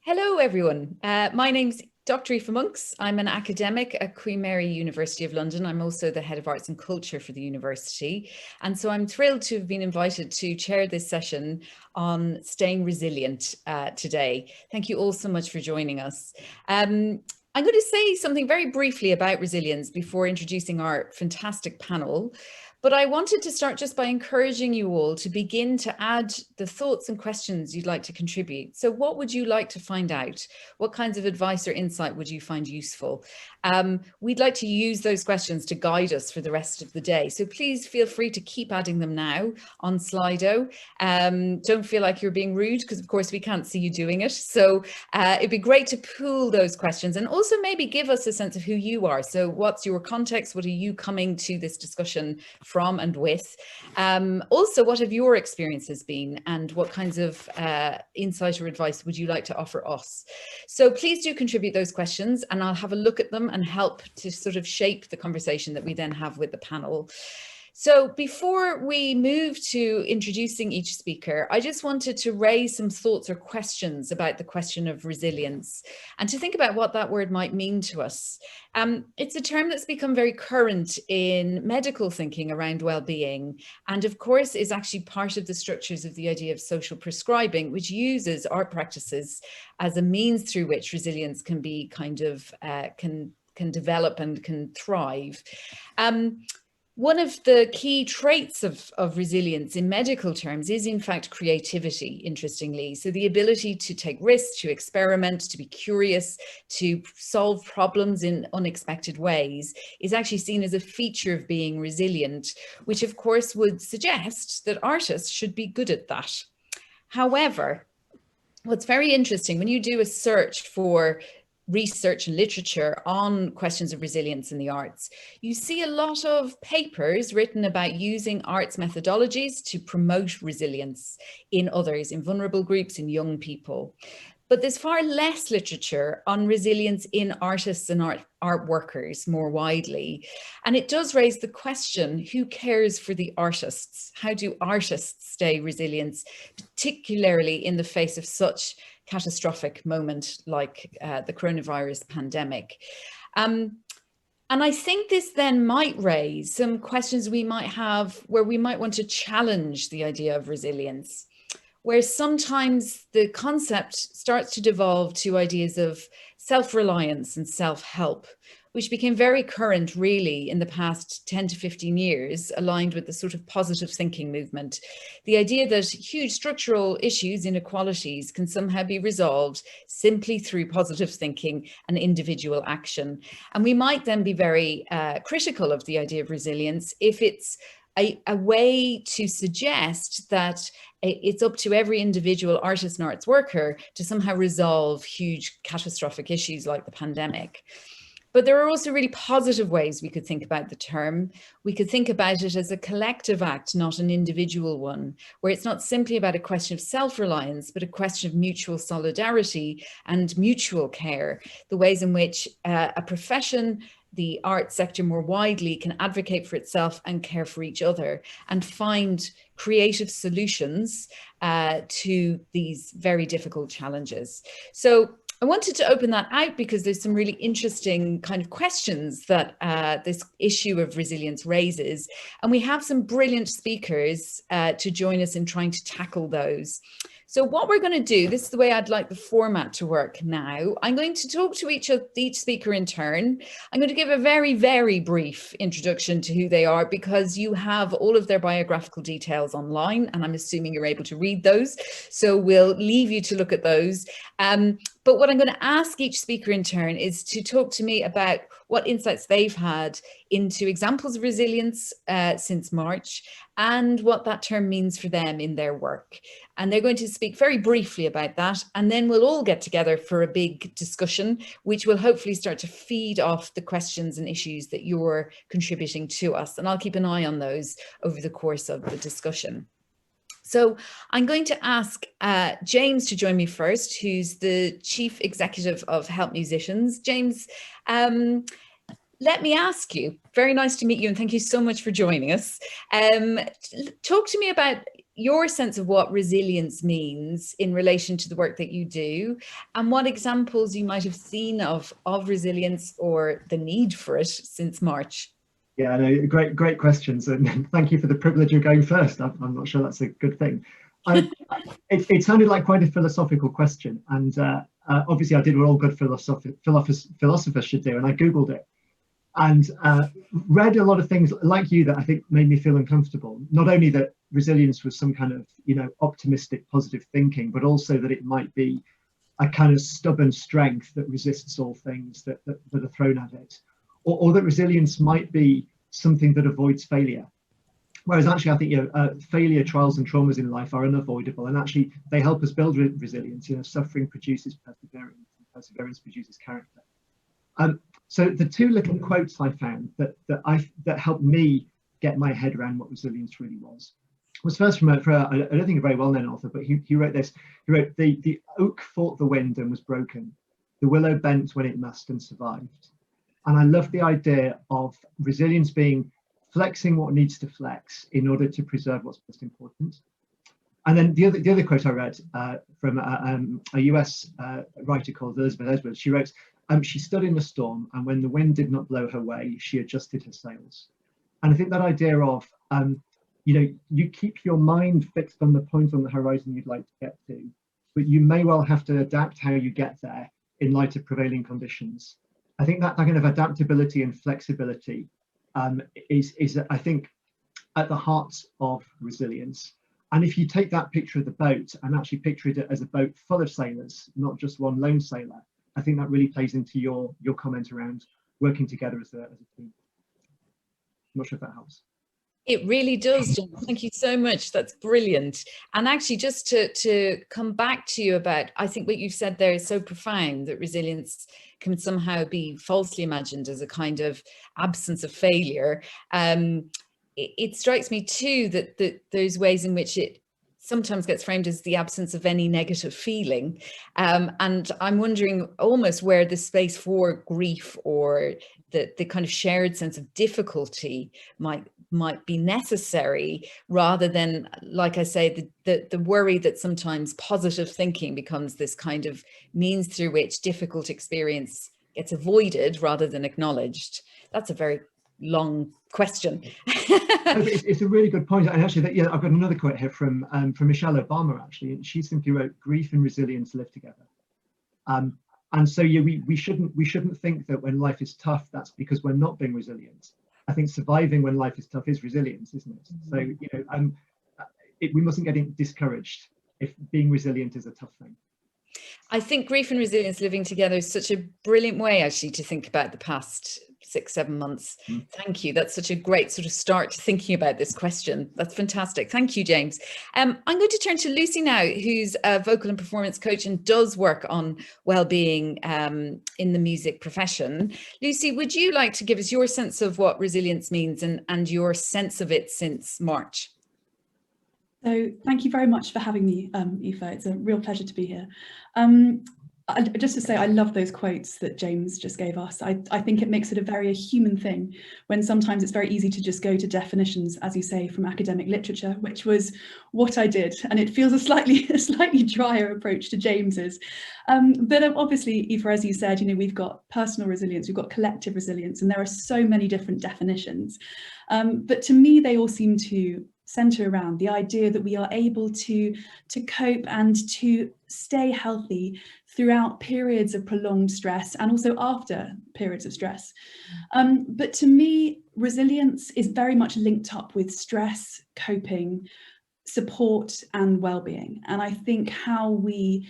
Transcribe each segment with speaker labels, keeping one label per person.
Speaker 1: Hello, everyone. My name's Dr. Aoife Monks. I'm an academic at Queen Mary University of London. I'm also the Head of Arts and Culture for the university. And so I'm thrilled to have been invited to chair this session on staying resilient today. Thank you all so much for joining us. I'm going to say something very briefly about resilience before introducing our fantastic panel. But I wanted to start just by encouraging you all to begin to add the thoughts and questions you'd like to contribute. So what would you like to find out? What kinds of advice or insight would you find useful? We'd like to use those questions to guide us for the rest of the day. So please feel free to keep adding them now on Slido. Don't feel like you're being rude, because of course we can't see you doing it. So it'd be great to pool those questions and also maybe give us a sense of who you are. So what's your context? What are you coming to this discussion from and with? Also, what have your experiences been, and what kinds of insight or advice would you like to offer us? So please do contribute those questions, and I'll have a look at them and help to sort of shape the conversation that we then have with the panel. So before we move to introducing each speaker, I just wanted to raise some thoughts or questions about the question of resilience and to think about what that word might mean to us. It's a term that's become very current in medical thinking around well-being, and of course is actually part of the structures of the idea of social prescribing, which uses art practices as a means through which resilience can be kind of, can develop and can thrive. One of the key traits of resilience in medical terms is in fact creativity, interestingly. So the ability to take risks, to experiment, to be curious, to solve problems in unexpected ways is actually seen as a feature of being resilient, which of course would suggest that artists should be good at that. However, what's very interesting when you do a search for research and literature on questions of resilience in the arts, you see a lot of papers written about using arts methodologies to promote resilience in others, in vulnerable groups, in young people. But there's far less literature on resilience in artists and art workers more widely. And it does raise the question, who cares for the artists? How do artists stay resilient, particularly in the face of such catastrophic moment like the coronavirus pandemic? And I think this then might raise some questions we might have where we might want to challenge the idea of resilience, where sometimes the concept starts to devolve to ideas of self-reliance and self-help, which became very current really in the past 10 to 15 years, aligned with the sort of positive thinking movement. The idea that huge structural issues, inequalities, can somehow be resolved simply through positive thinking and individual action. And we might then be very critical of the idea of resilience if it's a way to suggest that it's up to every individual artist and arts worker to somehow resolve huge catastrophic issues like the pandemic. But there are also really positive ways we could think about the term. We could think about it as a collective act, not an individual one, where it's not simply about a question of self-reliance, but a question of mutual solidarity and mutual care, the ways in which a profession, the arts sector more widely, can advocate for itself and care for each other and find creative solutions to these very difficult challenges. So I wanted to open that out because there's some really interesting kind of questions that this issue of resilience raises. And we have some brilliant speakers to join us in trying to tackle those. So what we're going to do, this is the way I'd like the format to work now. I'm going to talk to each speaker in turn. I'm going to give a very, very brief introduction to who they are because you have all of their biographical details online, and I'm assuming you're able to read those. So we'll leave you to look at those. But what I'm going to ask each speaker in turn is to talk to me about what insights they've had into examples of resilience since March and what that term means for them in their work. And they're going to speak very briefly about that. And then we'll all get together for a big discussion, which will hopefully start to feed off the questions and issues that you're contributing to us. And I'll keep an eye on those over the course of the discussion. So I'm going to ask James to join me first, who's the Chief Executive of Help Musicians. James, let me ask you, very nice to meet you and thank you so much for joining us. Talk to me about your sense of what resilience means in relation to the work that you do, and what examples you might have seen of resilience or the need for it since March.
Speaker 2: Yeah, no, great questions, and thank you for the privilege of going first. I'm not sure that's a good thing. It sounded like quite a philosophical question, and obviously I did what all good philosophers should do, and I Googled it, and read a lot of things like you that I think made me feel uncomfortable. Not only that resilience was some kind of, optimistic, positive thinking, but also that it might be a kind of stubborn strength that resists all things that are thrown at it, or that resilience might be something that avoids failure. Whereas actually, I think failure, trials, and traumas in life are unavoidable, and actually they help us build resilience. Suffering produces perseverance, and perseverance produces character. So the two little quotes I found that helped me get my head around what resilience really was first from I don't think a very well-known author, but he wrote this. He wrote, the oak fought the wind and was broken. The willow bent when it must and survived. And I love the idea of resilience being flexing what needs to flex in order to preserve what's most important. And then the other quote I read from a US writer called Elizabeth Edwards, she wrote, she stood in a storm, and when the wind did not blow her way, she adjusted her sails. And I think that idea of, you keep your mind fixed on the point on the horizon you'd like to get to, but you may well have to adapt how you get there in light of prevailing conditions. I think that kind of adaptability and flexibility is, I think, at the heart of resilience. And if you take that picture of the boat and actually picture it as a boat full of sailors, not just one lone sailor, I think that really plays into your comment around working together as a team. I'm not sure if that helps.
Speaker 1: It really does, Jen. Thank you so much. That's brilliant. And actually, just to come back to you about, I think what you've said there is so profound, that resilience can somehow be falsely imagined as a kind of absence of failure. It strikes me too that those ways in which it sometimes gets framed as the absence of any negative feeling. And I'm wondering almost where the space for grief or the kind of shared sense of difficulty might be necessary, rather than, like I say, the worry that sometimes positive thinking becomes this kind of means through which difficult experience gets avoided rather than acknowledged. That's a very long question.
Speaker 2: It's a really good point. And actually, I've got another quote here from Michelle Obama, actually. She simply wrote, "Grief and resilience live together." And so we shouldn't think that when life is tough, that's because we're not being resilient. I think surviving when life is tough is resilience, isn't it? So we mustn't get discouraged if being resilient is a tough thing.
Speaker 1: I think grief and resilience living together is such a brilliant way, actually, to think about the past 6-7 months. Thank you. That's such a great sort of start to thinking about this question. That's fantastic. Thank you, James. I'm going to turn to Lucy now, who's a vocal and performance coach and does work on well-being in the music profession. Lucy, would you like to give us your sense of what resilience means and your sense of it since March?
Speaker 3: So thank you very much for having me, Aoife. It's a real pleasure to be here. Just to say, I love those quotes that James just gave us. I think it makes it a very human thing when sometimes it's very easy to just go to definitions, as you say, from academic literature, which was what I did. And it feels a slightly drier approach to James's. But obviously, Aoife, as you said, we've got personal resilience, we've got collective resilience, and there are so many different definitions. But to me, they all seem to centre around the idea that we are able to cope and to stay healthy throughout periods of prolonged stress and also after periods of stress. But to me, resilience is very much linked up with stress, coping, support and well-being. And I think how we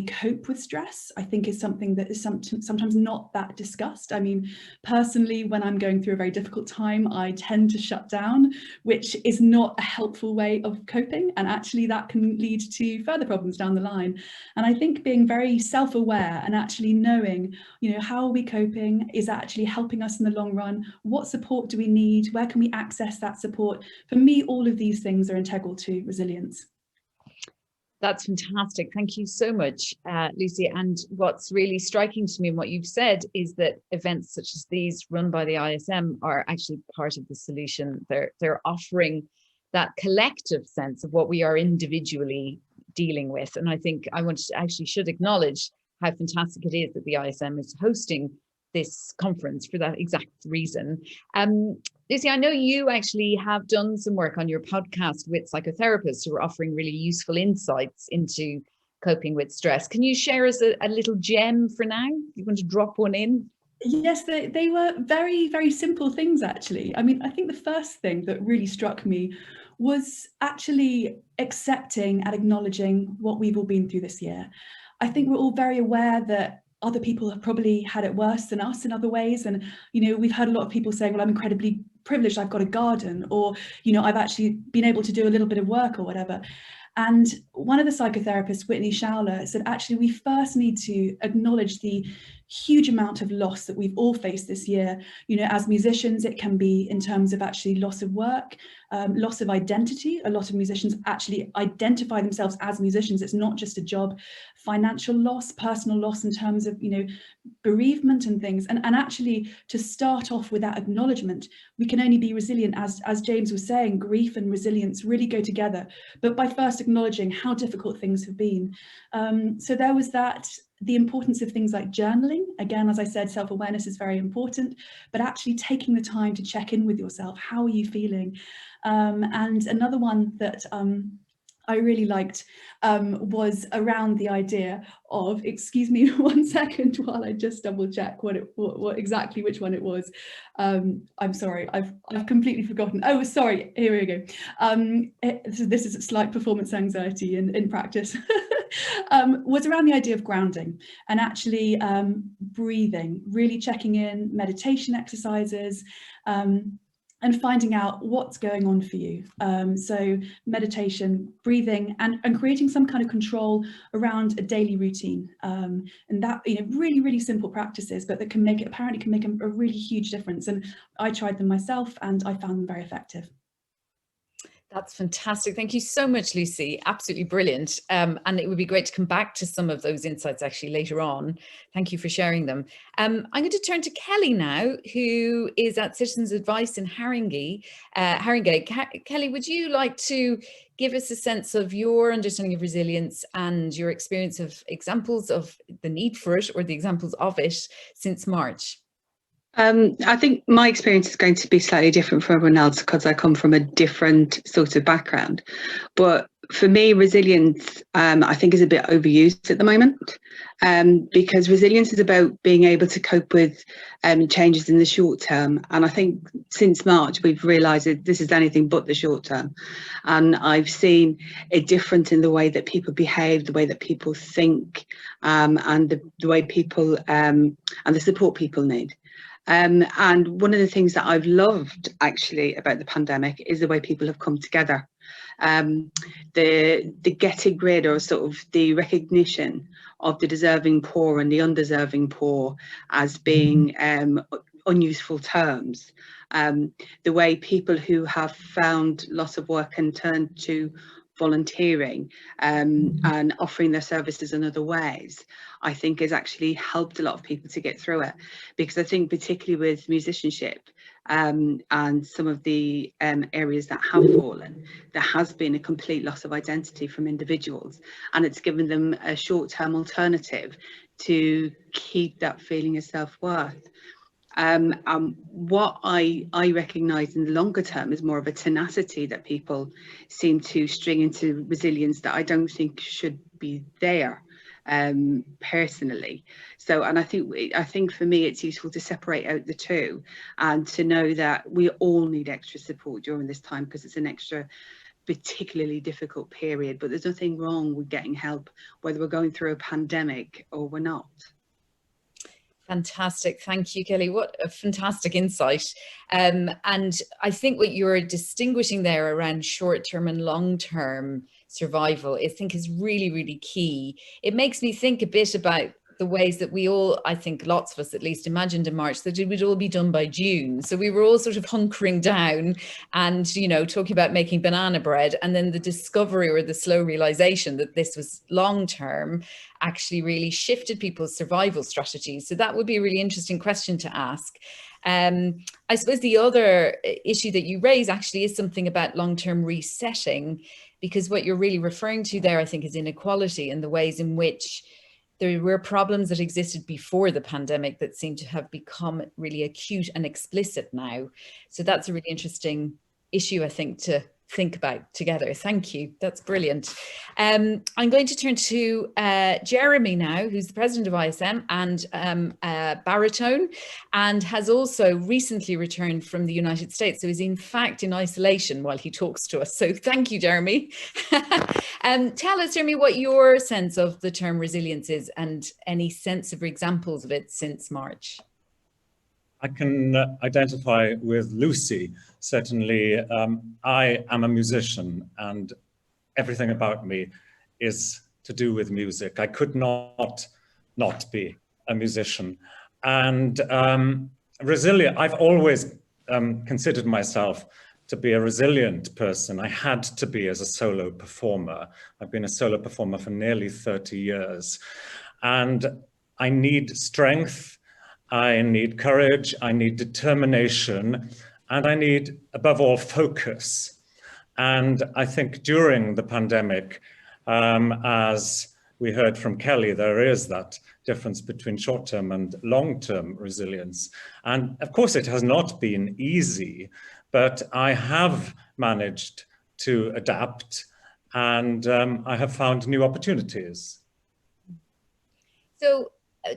Speaker 3: cope with stress, I think, is something that is sometimes not that discussed. I mean, personally, when I'm going through a very difficult time, I tend to shut down, which is not a helpful way of coping. And actually that can lead to further problems down the line. And I think being very self-aware and actually knowing, how are we coping is actually helping us in the long run. What support do we need? Where can we access that support? For me, all of these things are integral to resilience.
Speaker 1: That's fantastic. Thank you so much, Lucy. And what's really striking to me in what you've said is that events such as these run by the ISM are actually part of the solution. They're offering that collective sense of what we are individually dealing with. And I think I want to actually should acknowledge how fantastic it is that the ISM is hosting this conference for that exact reason. Lucy, I know you actually have done some work on your podcast with psychotherapists who are offering really useful insights into coping with stress. Can you share us a little gem for now? You want to drop one in?
Speaker 3: Yes, they were very, very simple things, actually. I mean, I think the first thing that really struck me was actually accepting and acknowledging what we've all been through this year. I think we're all very aware that other people have probably had it worse than us in other ways. And, you know, we've heard a lot of people saying, well, I'm incredibly privileged, I've got a garden, or, you know, I've actually been able to do a little bit of work or whatever. And one of the psychotherapists, Whitney Schauler, said, actually, we first need to acknowledge the huge amount of loss that we've all faced this year. You know, as musicians, it can be in terms of actually loss of work, loss of identity. A lot of musicians actually identify themselves as musicians. It's not just a job. Financial loss, personal loss in terms of, you know, bereavement and things. And actually, to start off with that acknowledgement, we can only be resilient. As James was saying, grief and resilience really go together, but by first acknowledging how difficult things have been. So there was that. The importance of things like journaling. Again, as I said, self-awareness is very important, but actually taking the time to check in with yourself. How are you feeling? And another one that I really liked was around the idea of, excuse me 1 second while I just double check what exactly which one it was. I'm sorry, I've completely forgotten. Oh, sorry, here we go. This is a slight performance anxiety in practice. Was around the idea of grounding and actually breathing, really checking in, meditation exercises, and finding out what's going on for you. So meditation, breathing, and creating some kind of control around a daily routine. And that, you know, really, really simple practices, but that can make it, apparently can make a really huge difference. And I tried them myself and I found them very effective.
Speaker 1: That's fantastic. Thank you so much, Lucy. Absolutely brilliant. And it would be great to come back to some of those insights actually later on. Thank you for sharing them. I'm going to turn to Kellie now, who is at Citizens Advice in Haringey. Kellie, would you like to give us a sense of your understanding of resilience and your experience of examples of the need for it or the examples of it since March?
Speaker 4: I think my experience is going to be slightly different from everyone else because I come from a different sort of background. But for me, resilience, I think, is a bit overused at the moment because resilience is about being able to cope with changes in the short term. And I think since March, we've realised that this is anything but the short term. And I've seen a difference in the way that people behave, the way that people think, and the way people and the support people need. And one of the things that I've loved actually about the pandemic is the way people have come together. The getting rid, or sort of the recognition of the deserving poor and the undeserving poor as being unuseful terms. The way people who have found lots of work and turned to volunteering and offering their services in other ways, I think has actually helped a lot of people to get through it. Because I think particularly with musicianship and some of the areas that have fallen, there has been a complete loss of identity from individuals, and it's given them a short-term alternative to keep that feeling of self-worth. What I recognise in the longer term is more of a tenacity that people seem to string into resilience that I don't think should be there personally. So, and I think for me it's useful to separate out the two and to know that we all need extra support during this time because it's an extra particularly difficult period, but there's nothing wrong with getting help whether we're going through a pandemic or we're not.
Speaker 1: Fantastic. Thank you, Kellie. What a fantastic insight. And I think what you're distinguishing there around short-term and long-term survival, I think is really, really key. It makes me think a bit about the ways that we all, I think lots of us at least, imagined in March that it would all be done by June. So we were all sort of hunkering down and, you know, talking about making banana bread, and then the discovery or the slow realization that this was long term actually really shifted people's survival strategies. So that would be a really interesting question to ask. I suppose the other issue that you raise actually is something about long-term resetting, because what you're really referring to there, I think, is inequality and the ways in which there were problems that existed before the pandemic that seem to have become really acute and explicit now. So that's a really interesting issue, I think, to think about together. Thank you. That's brilliant. I'm going to turn to Jeremy now, who's the president of ISM and baritone, and has also recently returned from the United States. So he's in fact in isolation while he talks to us. So thank you, Jeremy. Tell us, Jeremy, what your sense of the term resilience is and any sense of examples of it since March.
Speaker 5: I can identify with Lucy. Certainly, I am a musician and everything about me is to do with music. I could not be a musician. And resilient, I've always considered myself to be a resilient person. I had to be as a solo performer. I've been a solo performer for nearly 30 years. And I need strength, I need courage, I need determination, and I need, above all, focus. And I think during the pandemic, as we heard from Kellie, there is that difference between short-term and long-term resilience. And of course, it has not been easy, but I have managed to adapt and I have found new opportunities.
Speaker 1: So,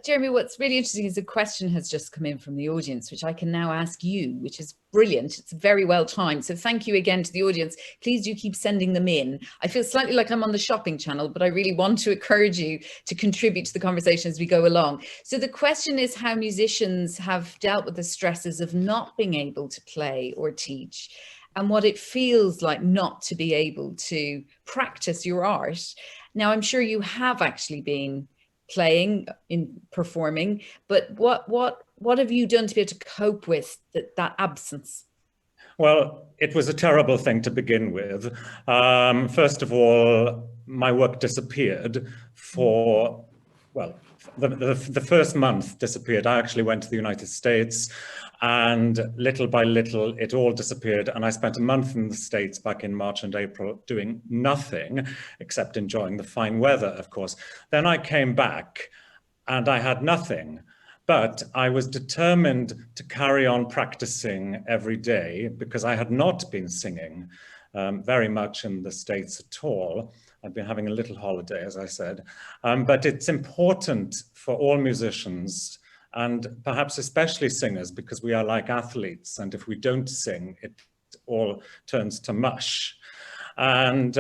Speaker 1: Jeremy, what's really interesting is a question has just come in from the audience, which I can now ask you, which is brilliant. It's very well timed. So thank you again to the audience. Please do keep sending them in. I feel slightly like I'm on the shopping channel, but I really want to encourage you to contribute to the conversation as we go along. So the question is how musicians have dealt with the stresses of not being able to play or teach, and what it feels like not to be able to practice your art. Now, I'm sure you have actually been playing, in performing, but what have you done to be able to cope with that absence?
Speaker 5: Well, it was a terrible thing to begin with. First of all, my work disappeared for, well, the first month disappeared. I actually went to the United States and little by little it all disappeared, and I spent a month in the States back in March and April doing nothing except enjoying the fine weather, of course. Then I came back and I had nothing, but I was determined to carry on practicing every day because I had not been singing very much in the States at all. I've been having a little holiday, as I said, but it's important for all musicians and perhaps especially singers, because we are like athletes, and if we don't sing, it all turns to mush. And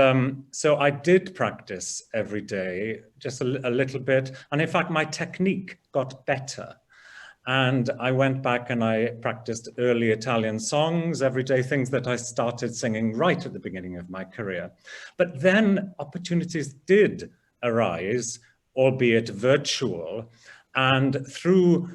Speaker 5: so I did practice every day, just a little bit, and in fact my technique got better. And I went back and I practiced early Italian songs every day, things that I started singing right at the beginning of my career. But then opportunities did arise, albeit virtual, and through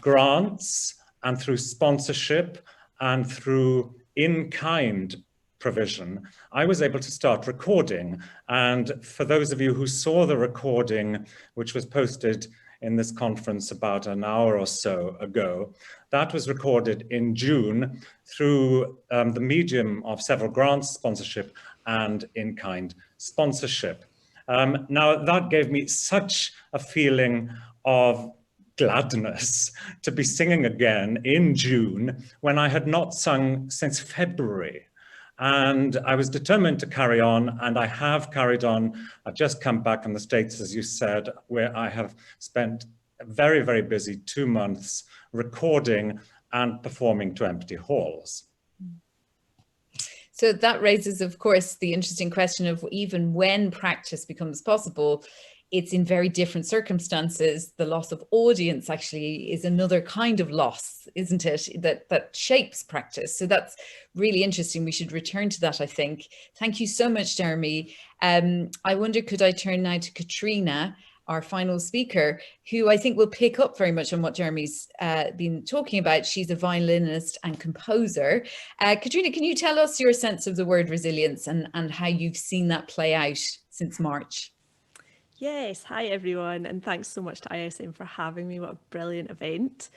Speaker 5: grants and through sponsorship and through in-kind provision, I was able to start recording. And for those of you who saw the recording, which was posted in this conference about an hour or so ago, that was recorded in June through the medium of several grants, sponsorship, and in-kind sponsorship. Now, that gave me such a feeling of gladness to be singing again in June when I had not sung since February. And I was determined to carry on, and I have carried on. I've just come back from the States, as you said, where I have spent a very, very busy 2 months recording and performing to empty halls.
Speaker 1: So that raises, of course, the interesting question of even when practice becomes possible, it's in very different circumstances. The loss of audience actually is another kind of loss, isn't it? That shapes practice. So that's really interesting. We should return to that, I think. Thank you so much, Jeremy. I wonder, could I turn now to Catriona, our final speaker, who I think will pick up very much on what Jeremy's been talking about. She's a violinist and composer. Catriona, can you tell us your sense of the word resilience and how you've seen that play out since March?
Speaker 6: Yes, hi everyone, and thanks so much to ISM for having me. What a brilliant event.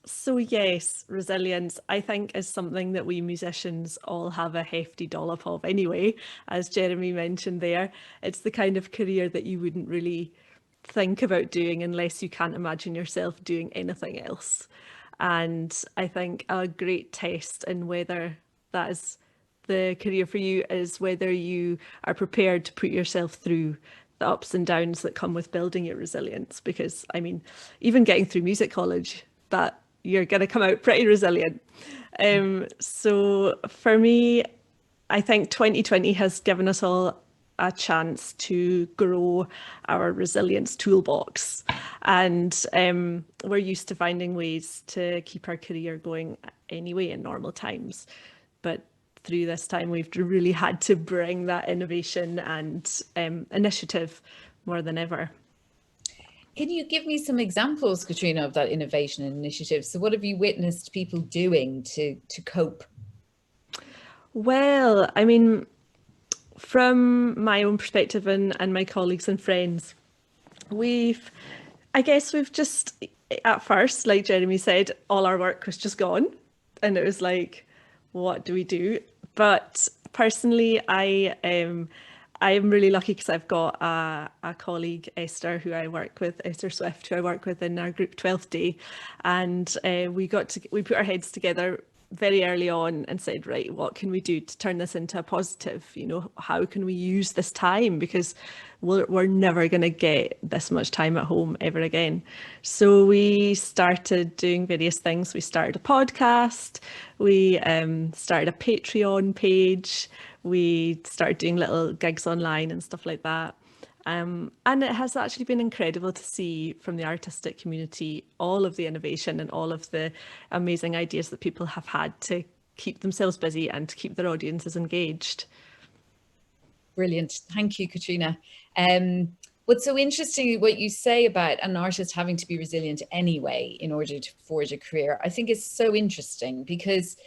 Speaker 6: So yes, resilience, I think, is something that we musicians all have a hefty dollop of anyway, as Jeremy mentioned there. It's the kind of career that you wouldn't really think about doing unless you can't imagine yourself doing anything else. And I think a great test in whether that is the career for you is whether you are prepared to put yourself through the ups and downs that come with building your resilience. Because I mean, even getting through music college, that you're going to come out pretty resilient. So for me, I think 2020 has given us all a chance to grow our resilience toolbox, and we're used to finding ways to keep our career going anyway in normal times, but through this time we've really had to bring that innovation and initiative more than ever.
Speaker 1: Can you give me some examples, Catriona, of that innovation and initiative? So what have you witnessed people doing to cope?
Speaker 6: Well, I mean, from my own perspective and my colleagues and friends, I guess we've just, at first, like Jeremy said, all our work was just gone. And it was like, what do we do? But personally, I am really lucky because I've got a colleague, Esther, Esther Swift, who I work with in our group 12th Day. And we put our heads together very early on and said, right, what can we do to turn this into a positive? You know, how can we use this time? Because we're never going to get this much time at home ever again. So we started doing various things. We started a podcast. We started a Patreon page. We started doing little gigs online and stuff like that. And it has actually been incredible to see from the artistic community all of the innovation and all of the amazing ideas that people have had to keep themselves busy and to keep their audiences engaged.
Speaker 1: Brilliant. Thank you, Catriona. What's so interesting, what you say about an artist having to be resilient anyway in order to forge a career, I think is so interesting, because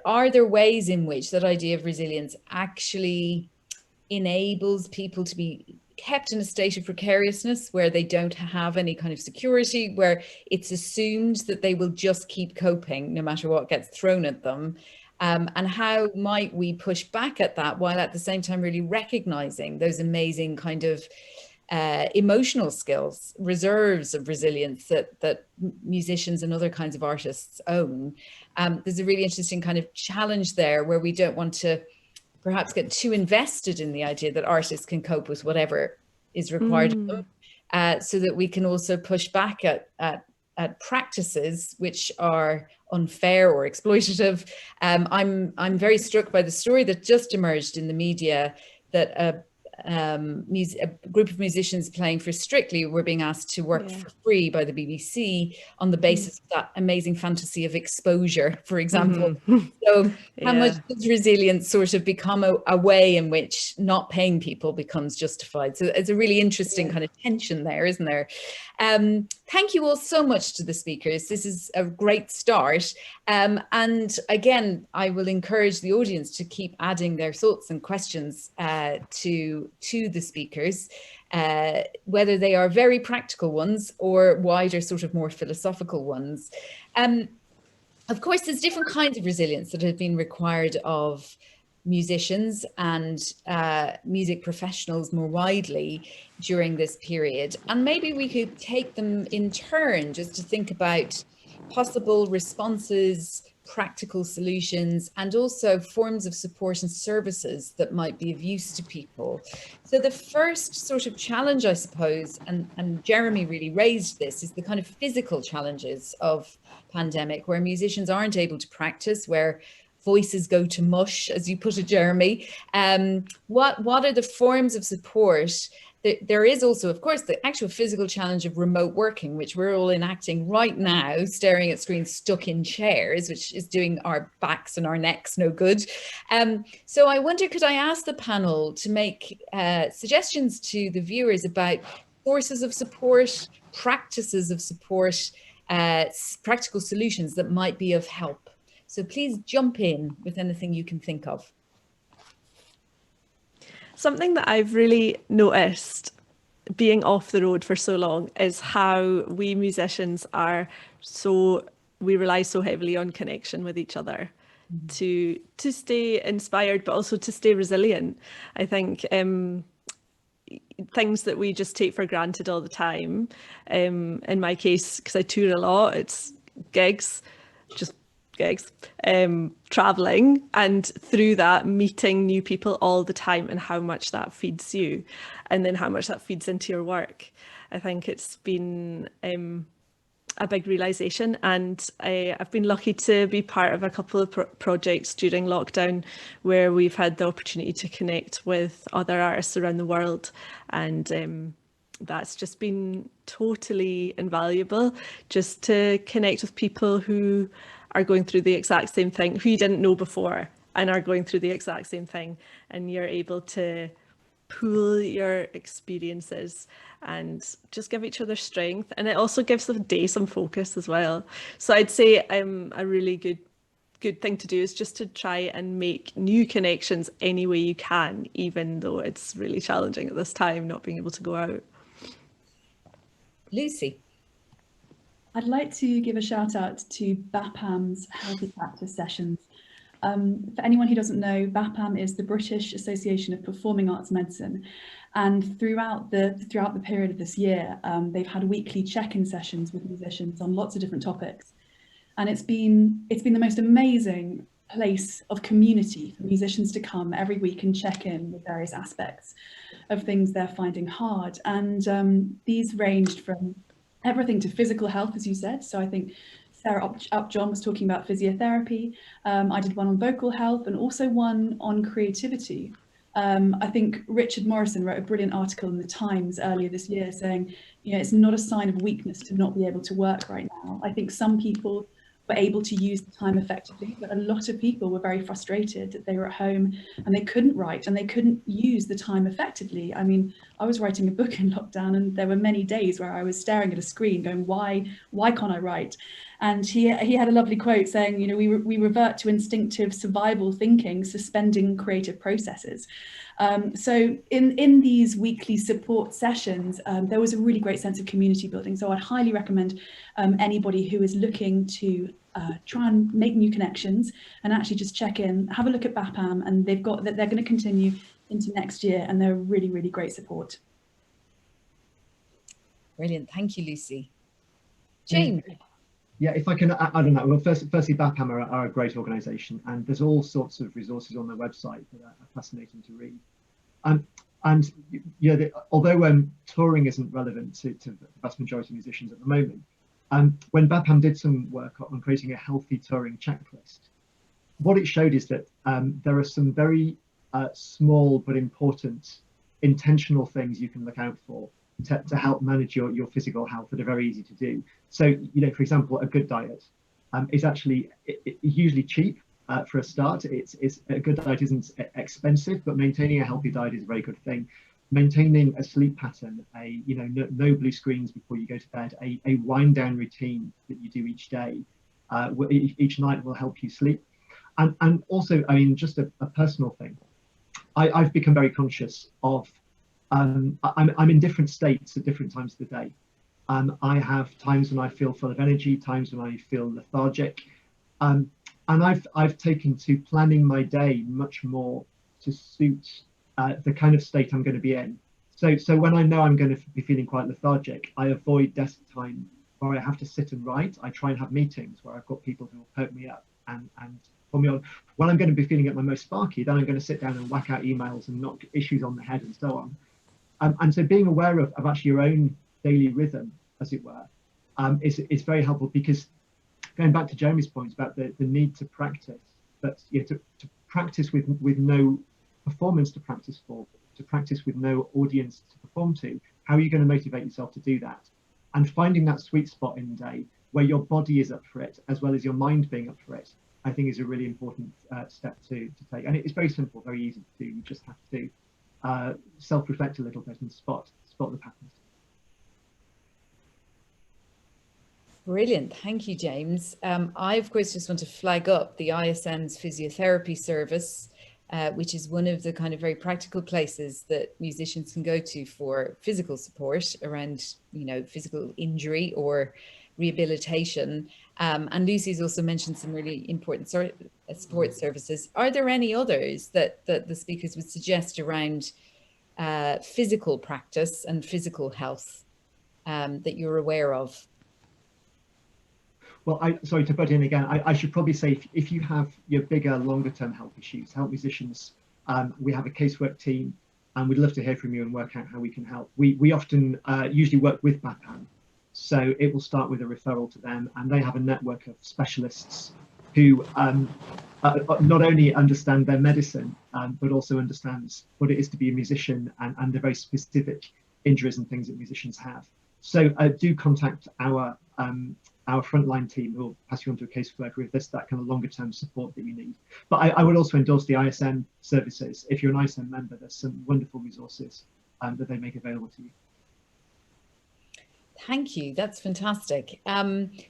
Speaker 1: are there ways in which that idea of resilience actually enables people to be kept in a state of precariousness where they don't have any kind of security, where it's assumed that they will just keep coping no matter what gets thrown at them? And how might we push back at that while at the same time really recognizing those amazing kind of emotional skills, reserves of resilience that musicians and other kinds of artists own? There's a really interesting kind of challenge there where we don't want to perhaps get too invested in the idea that artists can cope with whatever is required of them, so that we can also push back at practices which are unfair or exploitative. I'm very struck by the story that just emerged in the media that a group of musicians playing for Strictly were being asked to work for free by the BBC on the basis of that amazing fantasy of exposure, for example. So how much does resilience sort of become a way in which not paying people becomes justified? So it's a really interesting kind of tension there, isn't there? Thank you all so much to the speakers. This is a great start. And again, I will encourage the audience to keep adding their thoughts and questions to the speakers, whether they are very practical ones or wider, sort of more philosophical ones. Of course, there's different kinds of resilience that have been required of musicians and music professionals more widely during this period. And maybe we could take them in turn just to think about possible responses, practical solutions, and also forms of support and services that might be of use to people. So the first sort of challenge, I suppose, and Jeremy really raised this, is the kind of physical challenges of pandemic, where musicians aren't able to practice, where voices go to mush, as you put it, Jeremy. What are the forms of support? There is also, of course, the actual physical challenge of remote working, which we're all enacting right now, staring at screens, stuck in chairs, which is doing our backs and our necks no good. So I wonder, could I ask the panel to make suggestions to the viewers about sources of support, practices of support, practical solutions that might be of help? So please jump in with anything you can think of.
Speaker 6: Something that I've really noticed being off the road for so long is how we musicians we rely so heavily on connection with each other to stay inspired, but also to stay resilient. I think things that we just take for granted all the time, in my case, because I tour a lot, it's gigs, traveling, and through that meeting new people all the time, and how much that feeds you, and then how much that feeds into your work. I think it's been a big realization, and I've been lucky to be part of a couple of projects during lockdown where we've had the opportunity to connect with other artists around the world, and that's just been totally invaluable, just to connect with people who are going through the exact same thing, who you didn't know before and are going through the exact same thing, and you're able to pool your experiences and just give each other strength, and it also gives the day some focus as well. So I'd say a really good thing to do is just to try and make new connections any way you can, even though it's really challenging at this time not being able to go out.
Speaker 1: Lucy.
Speaker 3: I'd like to give a shout out to BAPAM's Healthy Practice Sessions. For anyone who doesn't know, BAPAM is the British Association of Performing Arts Medicine, and throughout the period of this year, they've had weekly check-in sessions with musicians on lots of different topics, and it's been the most amazing place of community for musicians to come every week and check in with various aspects of things they're finding hard. And these ranged from everything to physical health, as you said. So I think Sarah Upjohn was talking about physiotherapy. I did one on vocal health and also one on creativity. I think Richard Morrison wrote a brilliant article in the Times earlier this year saying, it's not a sign of weakness to not be able to work right now. I think some people were able to use the time effectively, but a lot of people were very frustrated that they were at home and they couldn't write and they couldn't use the time effectively. I mean, I was writing a book in lockdown, and there were many days where I was staring at a screen going, why can't I write? And he had a lovely quote saying, we revert to instinctive survival thinking, suspending creative processes. So in these weekly support sessions, there was a really great sense of community building. So I'd highly recommend anybody who is looking to try and make new connections and actually just check in, have a look at BAPAM, and they're going to continue into next year, and they're really, really great support.
Speaker 1: Brilliant. Thank you, Lucy. James.
Speaker 2: Yeah, if I can add on that. Well, firstly, BAPAM are a great organisation, and there's all sorts of resources on their website that are fascinating to read. Although touring isn't relevant to the vast majority of musicians at the moment, when BAPAM did some work on creating a healthy touring checklist, what it showed is that there are some very small but important intentional things you can look out for to help manage your physical health that are very easy to do. So, for example, a good diet is actually usually cheap for a start. It's a good diet isn't expensive, but maintaining a healthy diet is a very good thing. Maintaining a sleep pattern, no blue screens before you go to bed, a wind down routine that you do each day, each night will help you sleep. And also, I mean, just a personal thing, I've become very conscious of, I'm in different states at different times of the day. I have times when I feel full of energy, times when I feel lethargic. And I've taken to planning my day much more to suit the kind of state I'm going to be in. So when I know I'm going to be feeling quite lethargic, I avoid desk time where I have to sit and write. I try and have meetings where I've got people who will poke me up and pull me on. When I'm going to be feeling at my most sparky, then I'm going to sit down and whack out emails and knock issues on the head and so on. And so being aware of actually your own daily rhythm, as it were, is very helpful, because going back to Jeremy's point about the need to practice, but to practice with no performance to practice for, to practice with no audience to perform to, how are you going to motivate yourself to do that? And finding that sweet spot in the day where your body is up for it, as well as your mind being up for it, I think is a really important step to take. And it's very simple, very easy to do. You just have to self-reflect a little bit and spot the patterns.
Speaker 1: Brilliant. Thank you, James. I, of course, just want to flag up the ISM's physiotherapy service. which is one of the kind of very practical places that musicians can go to for physical support around, physical injury or rehabilitation. And Lucy's also mentioned some really important support services. Are there any others that the speakers would suggest around physical practice and physical health that you're aware of?
Speaker 2: Well, sorry to butt in again. I should probably say if you have your bigger, longer term health issues, help musicians, we have a casework team and we'd love to hear from you and work out how we can help. We often usually work with BAPAN. So it will start with a referral to them, and they have a network of specialists who not only understand their medicine, but also understands what it is to be a musician and the very specific injuries and things that musicians have. So do contact our frontline team, who will pass you on to a caseworker if there's that kind of longer term support that you need. But I would also endorse the ISM services. If you're an ISM member, there's some wonderful resources that they make available to you.
Speaker 1: Thank you. That's fantastic.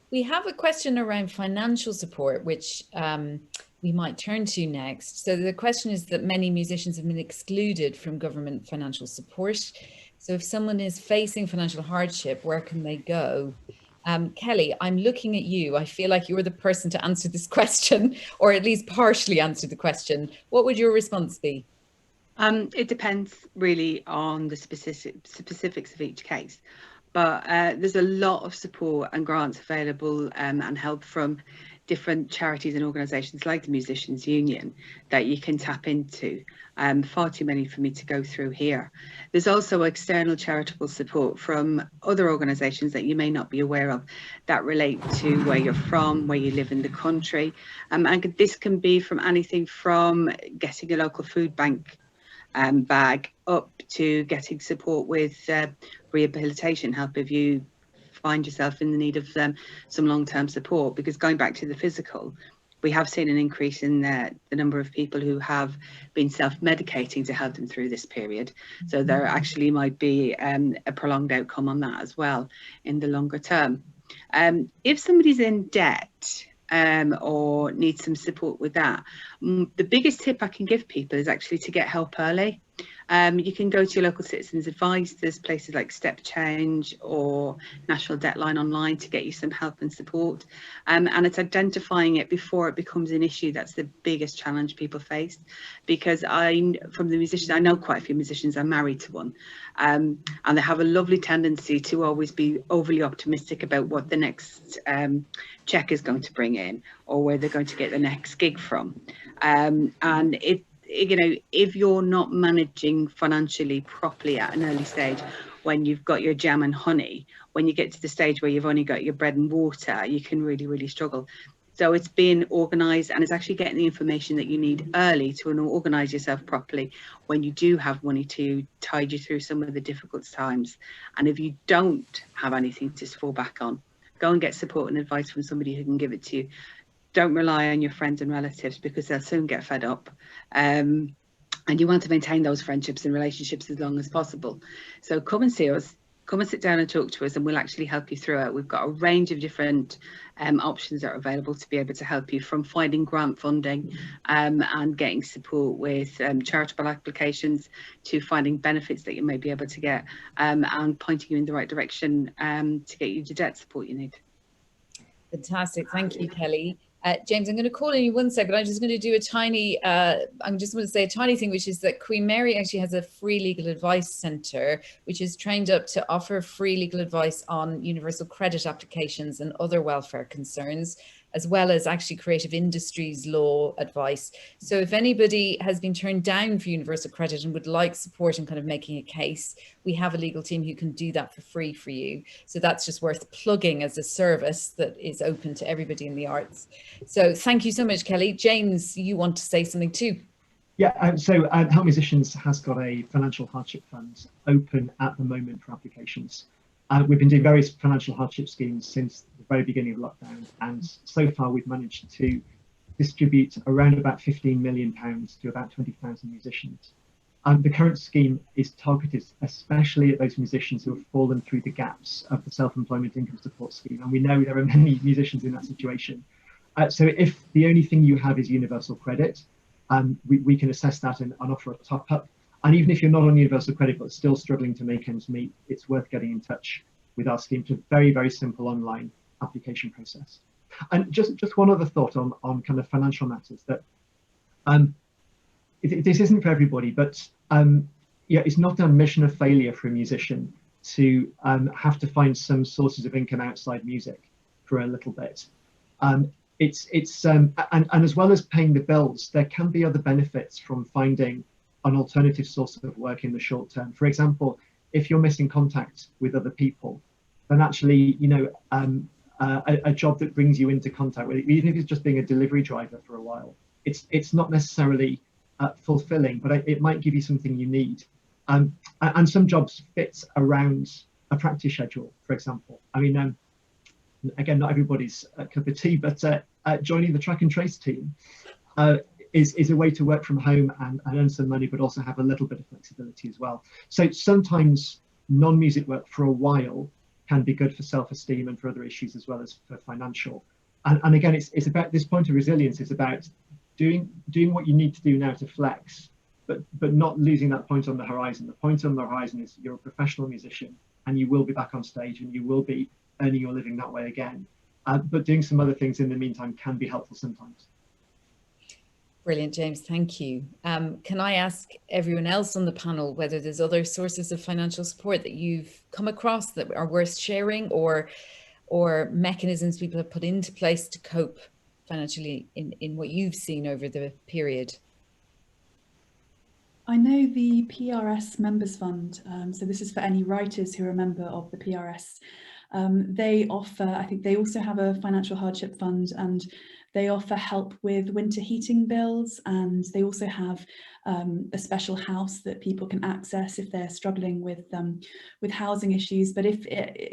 Speaker 1: We have a question around financial support, which we might turn to next. So the question is that many musicians have been excluded from government financial support. So if someone is facing financial hardship, where can they go? Kellie, I'm looking at you. I feel like you're the person to answer this question, or at least partially answer the question. What would your response be?
Speaker 4: It depends really on the specifics of each case. But there's a lot of support and grants available and help from different charities and organisations like the Musicians Union that you can tap into. Far too many for me to go through here. There's also external charitable support from other organisations that you may not be aware of that relate to where you're from, where you live in the country. And this can be from anything from getting a local food bank bag up to getting support with rehabilitation help if you find yourself in the need of some long-term support. Because going back to the physical, we have seen an increase in the number of people who have been self-medicating to help them through this period. So there actually might be a prolonged outcome on that as well in the longer term. If somebody's in debt or needs some support with that, the biggest tip I can give people is actually to get help early. You can go to your local citizens advice. There's places like Step Change or National Debtline online to get you some help and support. And it's identifying it before it becomes an issue. That's the biggest challenge people face. Because from the musicians, I know quite a few musicians, I'm married to one, and they have a lovely tendency to always be overly optimistic about what the next check is going to bring in or where they're going to get the next gig from. And if you're not managing financially properly at an early stage, when you've got your jam and honey, when you get to the stage where you've only got your bread and water, you can really, really struggle. So it's being organised, and it's actually getting the information that you need early to organise yourself properly when you do have money to tide you through some of the difficult times. And if you don't have anything to fall back on, go and get support and advice from somebody who can give it to you. Don't rely on your friends and relatives, because they'll soon get fed up. And you want to maintain those friendships and relationships as long as possible. So come and see us, come and sit down and talk to us, and we'll actually help you through it. We've got a range of different options that are available to be able to help you, from finding grant funding and getting support with charitable applications, to finding benefits that you may be able to get and pointing you in the right direction to get you the debt support you need.
Speaker 1: Fantastic. Thank you, Kellie. James, I'm going to call on you 1 second. I'm just going to do a tiny, I'm just going to say a tiny thing, which is that Queen Mary actually has a free legal advice centre, which is trained up to offer free legal advice on universal credit applications and other welfare concerns, as well as actually creative industries law advice. So if anybody has been turned down for universal credit and would like support in kind of making a case, we have a legal team who can do that for free for you. So that's just worth plugging as a service that is open to everybody in the arts. So thank you so much, Kellie. James, you want to say something too?
Speaker 2: Yeah, so Help Musicians has got a financial hardship fund open at the moment for applications. We've been doing various financial hardship schemes since the very beginning of lockdown, and so far we've managed to distribute around about £15 million to about 20,000 musicians. The current scheme is targeted especially at those musicians who have fallen through the gaps of the self-employment income support scheme, and we know there are many musicians in that situation. So if the only thing you have is universal credit, we can assess that and offer a top up. And even if you're not on universal credit but still struggling to make ends meet, it's worth getting in touch with our scheme. It's a very, very simple online application process. And just one other thought on kind of financial matters, that this isn't for everybody, but yeah, it's not a mission of failure for a musician to have to find some sources of income outside music for a little bit. And as well as paying the bills, there can be other benefits from finding an alternative source of work in the short term. For example, if you're missing contact with other people, then actually, you know, a job that brings you into contact with it, even if it's just being a delivery driver for a while, it's not necessarily fulfilling, but it might give you something you need. And some jobs fit around a practice schedule, for example. I mean, again, not everybody's cup of tea, but joining the track and trace team is a way to work from home and earn some money, but also have a little bit of flexibility as well. So sometimes non-music work for a while can be good for self-esteem and for other issues as well as for financial. And again, it's about this point of resilience. It's about doing what you need to do now to flex, but not losing that point on the horizon. The point on the horizon is you're a professional musician and you will be back on stage and you will be earning your living that way again. But doing some other things in the meantime can be helpful sometimes.
Speaker 1: Brilliant, James, thank you. Can I ask everyone else on the panel whether there's other sources of financial support that you've come across that are worth sharing, or mechanisms people have put into place to cope financially in what you've seen over the period?
Speaker 3: I know the PRS Members Fund, so this is for any writers who are a member of the PRS. They offer, I think they also have a financial hardship fund, and they offer help with winter heating bills, and they also have a special house that people can access if they're struggling with housing issues. But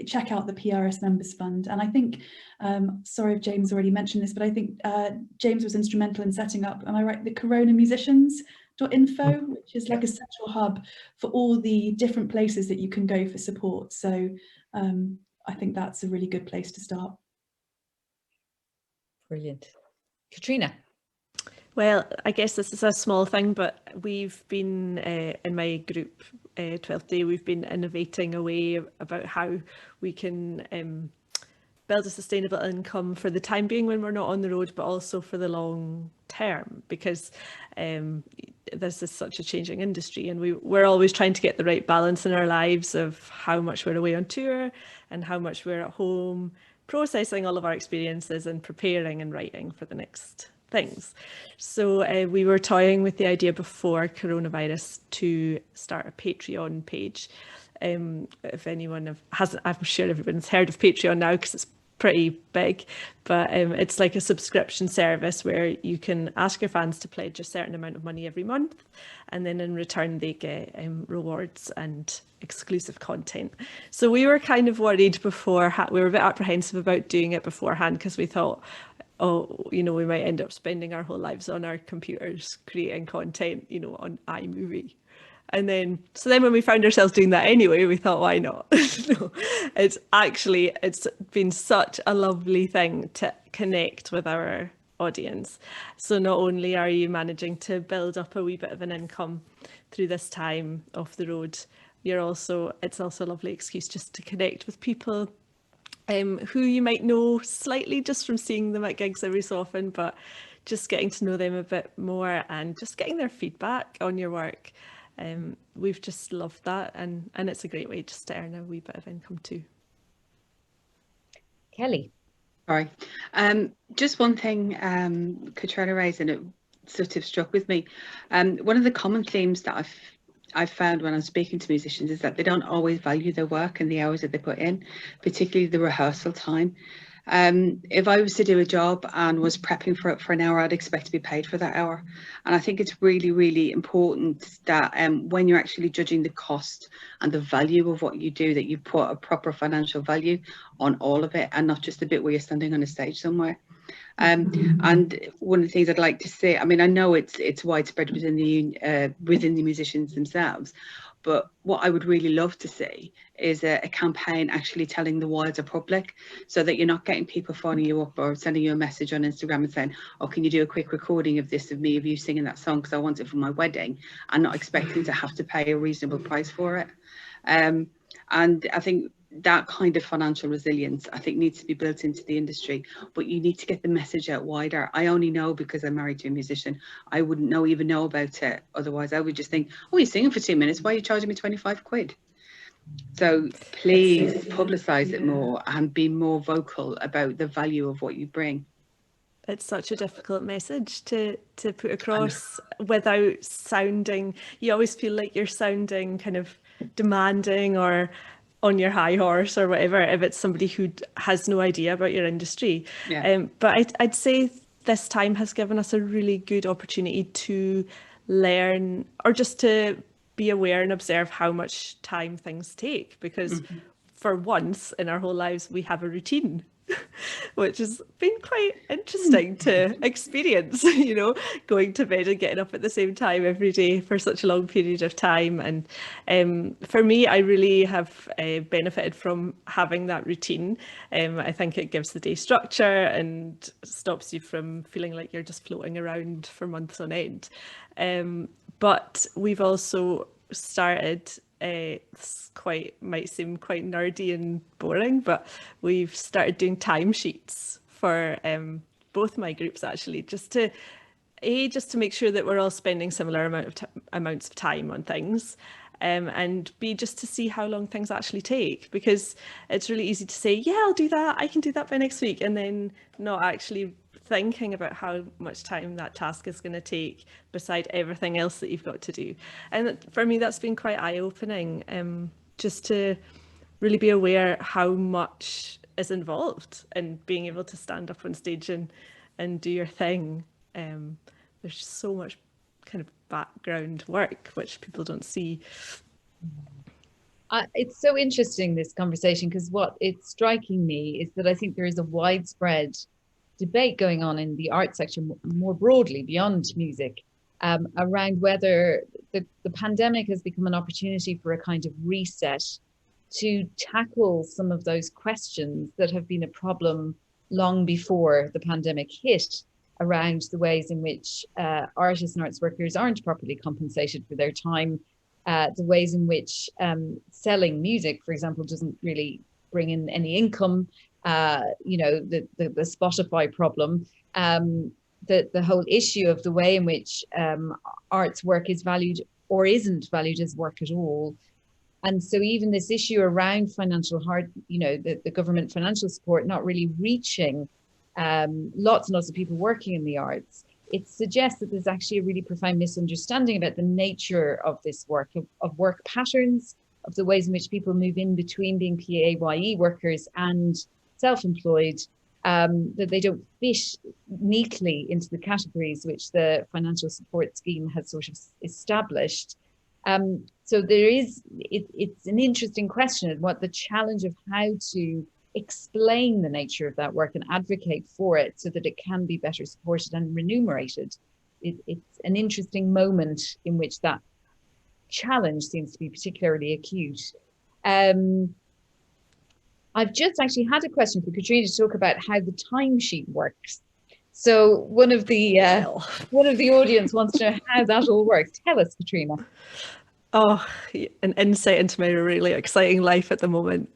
Speaker 3: check out the PRS Members Fund, and I think, sorry if James already mentioned this, but I think James was instrumental in setting up, am I right, the Corona Musicians.info, which is like a central hub for all the different places that you can go for support. So I think that's a really good place to start.
Speaker 1: Brilliant. Catriona?
Speaker 6: Well, I guess this is a small thing, but we've been, in my group, 12th Day, we've been innovating a way about how we can build a sustainable income for the time being when we're not on the road, but also for the long term, because this is such a changing industry, and we're always trying to get the right balance in our lives of how much we're away on tour and how much we're at home, processing all of our experiences and preparing and writing for the next things. So we were toying with the idea before coronavirus to start a Patreon page. If anyone hasn't, I'm sure everyone's heard of Patreon now because it's pretty big, but it's like a subscription service where you can ask your fans to pledge a certain amount of money every month, and then in return they get rewards and exclusive content. So we were kind of worried before, we were a bit apprehensive about doing it beforehand because we thought, oh, you know, we might end up spending our whole lives on our computers creating content, you know, on iMovie. And then, so then when we found ourselves doing that anyway, we thought, why not? No, it's been such a lovely thing to connect with our audience. So not only are you managing to build up a wee bit of an income through this time off the road, it's also a lovely excuse just to connect with people who you might know slightly just from seeing them at gigs every so often, but just getting to know them a bit more and just getting their feedback on your work. We've just loved that, and it's a great way just to earn a wee bit of income too.
Speaker 1: Kellie?
Speaker 4: Sorry, just one thing Catriona raised, and it sort of struck with me. One of the common themes that I've found when I'm speaking to musicians is that they don't always value their work and the hours that they put in, particularly the rehearsal time. If I was to do a job and was prepping for it for an hour, I'd expect to be paid for that hour. And I think it's really, really important that when you're actually judging the cost and the value of what you do, that you put a proper financial value on all of it and not just the bit where you're standing on a stage somewhere. And one of the things I'd like to say, I mean, I know it's widespread within the musicians themselves, but what I would really love to see is a campaign actually telling the wider public, so that you're not getting people phoning you up or sending you a message on Instagram and saying, oh, can you do a quick recording of this, of me, of you singing that song because I want it for my wedding, and not expecting to have to pay a reasonable price for it. And I think that kind of financial resilience, I think, needs to be built into the industry, but you need to get the message out wider. I only know because I'm married to a musician. I wouldn't even know about it otherwise. I would just think, oh, you're singing for 2 minutes, why are you charging me 25 quid? So please publicise it more and be more vocal about the value of what you bring.
Speaker 6: It's such a difficult message to put across without sounding, you always feel like you're sounding kind of demanding or on your high horse or whatever, if it's somebody who has no idea about your industry.
Speaker 4: Yeah.
Speaker 6: But I'd say this time has given us a really good opportunity to learn, or just to be aware and observe how much time things take, because for once in our whole lives we have a routine, which has been quite interesting to experience, you know, going to bed and getting up at the same time every day for such a long period of time. And for me, I really have benefited from having that routine. I think it gives the day structure and stops you from feeling like you're just floating around for months on end. But we've also started, might seem quite nerdy and boring, but we've started doing timesheets for both my groups, actually, just to make sure that we're all spending similar amounts of time on things, and B, just to see how long things actually take, because it's really easy to say, yeah, I'll do that, I can do that by next week, and then not actually thinking about how much time that task is going to take beside everything else that you've got to do. And for me, that's been quite eye-opening, just to really be aware how much is involved in being able to stand up on stage and do your thing. There's so much kind of background work which people don't see.
Speaker 1: It's so interesting, this conversation, because what it's striking me is that I think there is a widespread debate going on in the art sector more broadly beyond music, around whether the pandemic has become an opportunity for a kind of reset to tackle some of those questions that have been a problem long before the pandemic hit, around the ways in which artists and arts workers aren't properly compensated for their time, the ways in which selling music, for example, doesn't really bring in any income, you know, the Spotify problem, the whole issue of the way in which arts work is valued or isn't valued as work at all. And so even this issue around financial the government financial support not really reaching lots and lots of people working in the arts, it suggests that there's actually a really profound misunderstanding about the nature of this work, of work patterns, of the ways in which people move in between being PAYE workers and self-employed, that they don't fit neatly into the categories which the financial support scheme has sort of established. So it's an interesting question, what the challenge of how to explain the nature of that work and advocate for it so that it can be better supported and remunerated. It's an interesting moment in which that challenge seems to be particularly acute. I've just actually had a question for Catriona to talk about how the timesheet works. So one of the audience wants to know how that all works. Tell us, Catriona.
Speaker 6: Oh, an insight into my really exciting life at the moment.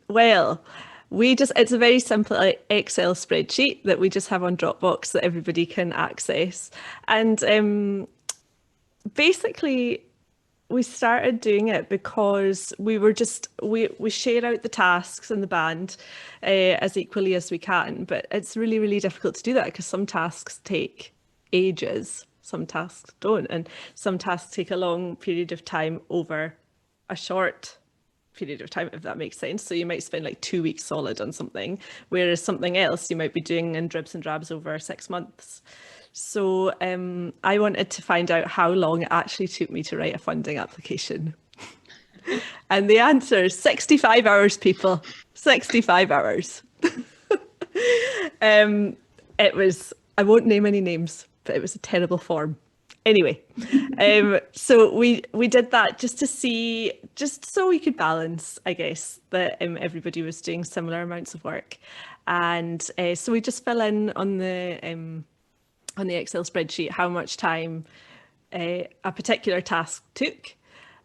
Speaker 6: Well, it's a very simple Excel spreadsheet that we just have on Dropbox that everybody can access. And basically, we started doing it because we share out the tasks in the band as equally as we can, but it's really, really difficult to do that because some tasks take ages, some tasks don't, and some tasks take a long period of time over a short period of time, if that makes sense. So you might spend like 2 weeks solid on something, whereas something else you might be doing in dribs and drabs over 6 months. So I wanted to find out how long it actually took me to write a funding application. And the answer is 65 hours, people. 65 hours. It was, I won't name any names, but it was a terrible form. Anyway, so we did that just to see, just so we could balance, I guess, that everybody was doing similar amounts of work. And so we just fill in on the Excel spreadsheet how much time a particular task took.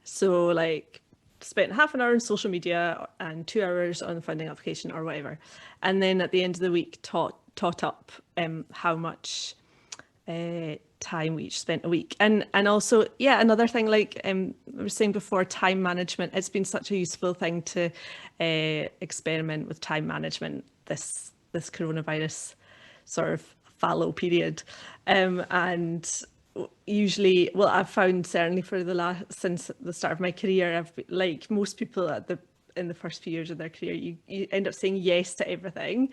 Speaker 6: So like spent half an hour on social media and 2 hours on the funding application or whatever. And then at the end of the week tot up how much time we each spent a week. And also, yeah, another thing, like I was saying before, time management. It's been such a useful thing to experiment with time management this coronavirus sort of fallow period. And usually, well, I've found certainly since the start of my career, I've like most people in the first few years of their career, you end up saying yes to everything.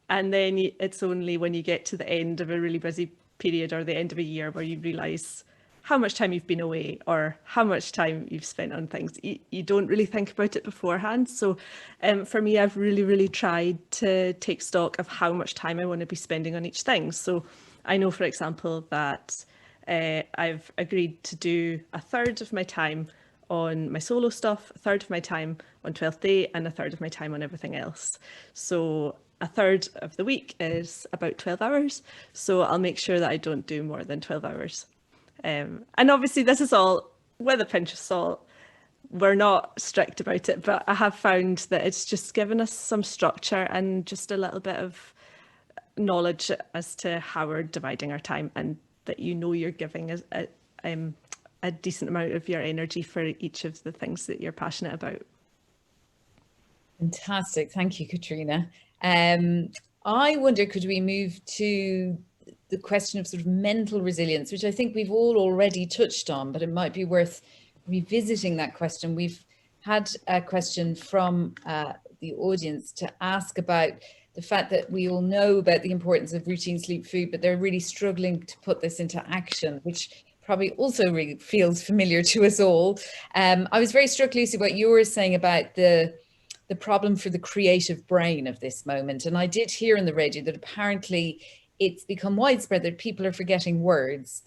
Speaker 6: And then it's only when you get to the end of a really busy period or the end of a year where you realise how much time you've been away or how much time you've spent on things. You don't really think about it beforehand. So for me, I've really tried to take stock of how much time I want to be spending on each thing. So I know, for example, that I've agreed to do a third of my time on my solo stuff, a third of my time on 12th Day, and a third of my time on everything else. So a third of the week is about 12 hours. So I'll make sure that I don't do more than 12 hours. And obviously this is all with a pinch of salt. We're not strict about it, but I have found that it's just given us some structure and just a little bit of knowledge as to how we're dividing our time, and that you're giving a decent amount of your energy for each of the things that you're passionate about.
Speaker 1: Fantastic. Thank you, Catriona. I wonder, could we move to the question of sort of mental resilience, which I think we've all already touched on, but it might be worth revisiting that question. We've had a question from the audience to ask about the fact that we all know about the importance of routine sleep, food, but they're really struggling to put this into action, which probably also really feels familiar to us all. I was very struck, Lucy, what you were saying about the problem for the creative brain of this moment. And I did hear in the radio that apparently it's become widespread that people are forgetting words.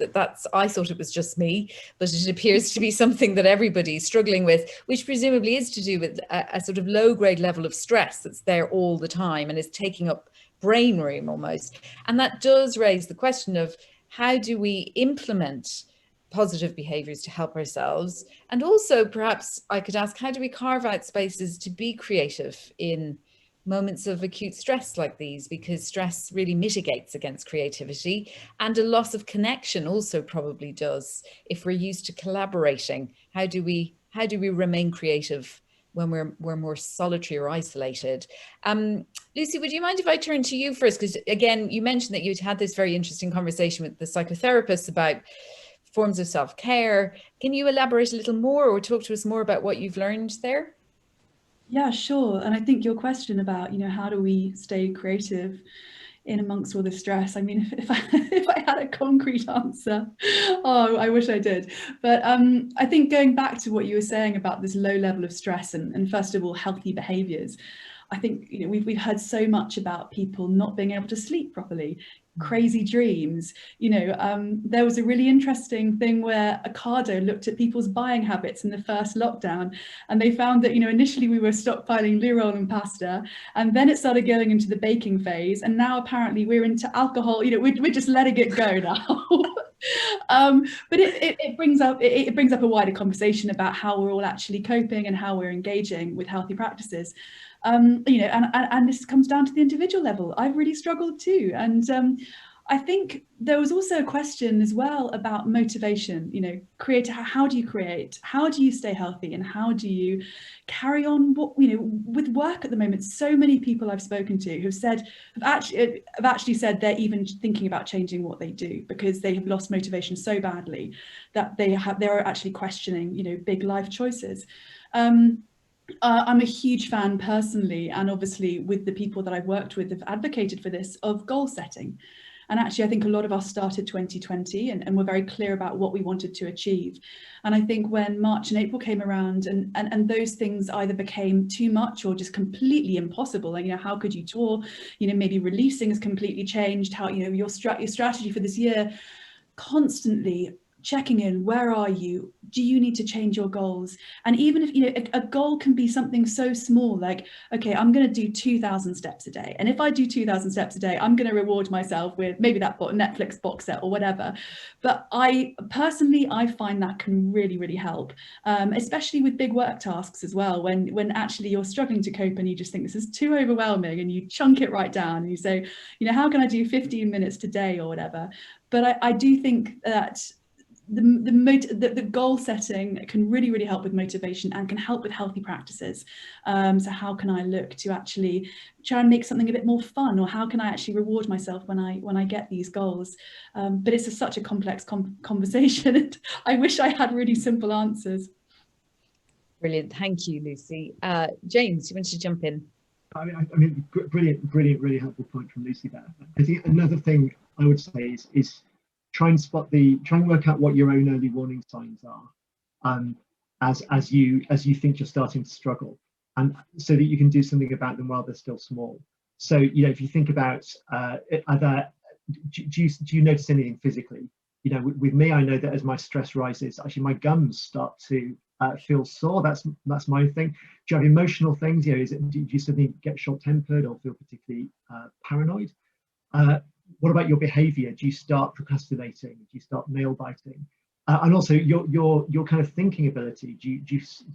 Speaker 1: I thought it was just me, but it appears to be something that everybody's struggling with, which presumably is to do with a sort of low grade level of stress that's there all the time and is taking up brain room almost. And that does raise the question of how do we implement positive behaviors to help ourselves? And also perhaps I could ask, how do we carve out spaces to be creative in moments of acute stress like these, because stress really mitigates against creativity, and a loss of connection also probably does if we're used to collaborating. How do we remain creative when we're more solitary or isolated? Lucy, would you mind if I turn to you first? Because again, you mentioned that you'd had this very interesting conversation with the psychotherapist about forms of self-care. Can you elaborate a little more or talk to us more about what you've learned there?
Speaker 3: Yeah, sure. And I think your question about, how do we stay creative in amongst all the stress? I mean, if I had a concrete answer, oh, I wish I did. But I think going back to what you were saying about this low level of stress and first of all, healthy behaviors, I think we've heard so much about people not being able to sleep properly, crazy dreams. There was a really interesting thing where Ocado looked at people's buying habits in the first lockdown, and they found that initially we were stockpiling lirol and pasta, and then it started going into the baking phase, and now apparently we're into alcohol. We're just letting it go now. But it brings up a wider conversation about how we're all actually coping and how we're engaging with healthy practices. And this comes down to the individual level. I've really struggled too. And I think there was also a question as well about motivation, how do you create, how do you stay healthy, and how do you carry on with work at the moment? So many people I've spoken to have actually said they're even thinking about changing what they do because they have lost motivation so badly that they're actually questioning, big life choices. I'm a huge fan personally, and obviously with the people that I've worked with have advocated for this, of goal setting. And actually, I think a lot of us started 2020 and were very clear about what we wanted to achieve. And I think when March and April came around and those things either became too much or just completely impossible, and how could you tour? Maybe releasing has completely changed. How your strategy for this year, constantly checking in, where are you? Do you need to change your goals? And even if, you know, a goal can be something so small, like, okay, I'm going to do 2,000 steps a day. And if I do 2,000 steps a day, I'm going to reward myself with maybe that Netflix box set or whatever. But I personally find that can really, really help, especially with big work tasks as well, when actually you're struggling to cope and you just think this is too overwhelming, and you chunk it right down and you say, you know, how can I do 15 minutes today or whatever? But I do think that the goal setting can really, really help with motivation and can help with healthy practices. So how can I look to actually try and make something a bit more fun, or how can I actually reward myself when I get these goals? But it's such a complex conversation, and I wish I had really simple answers.
Speaker 1: Brilliant, thank you, Lucy. James, you wanted to jump in?
Speaker 2: I mean, brilliant, really helpful point from Lucy there. I think another thing I would say is try and work out what your own early warning signs are, as you think you're starting to struggle, and so that you can do something about them while they're still small. So, you know, if you think about do you notice anything physically? You know, with me, I know that as my stress rises, actually my gums start to feel sore. That's my thing. Do you have emotional things? You know, do you suddenly get short-tempered or feel particularly paranoid? What about your behavior? Do you start procrastinating? Do you start nail biting? And also your kind of thinking ability. Do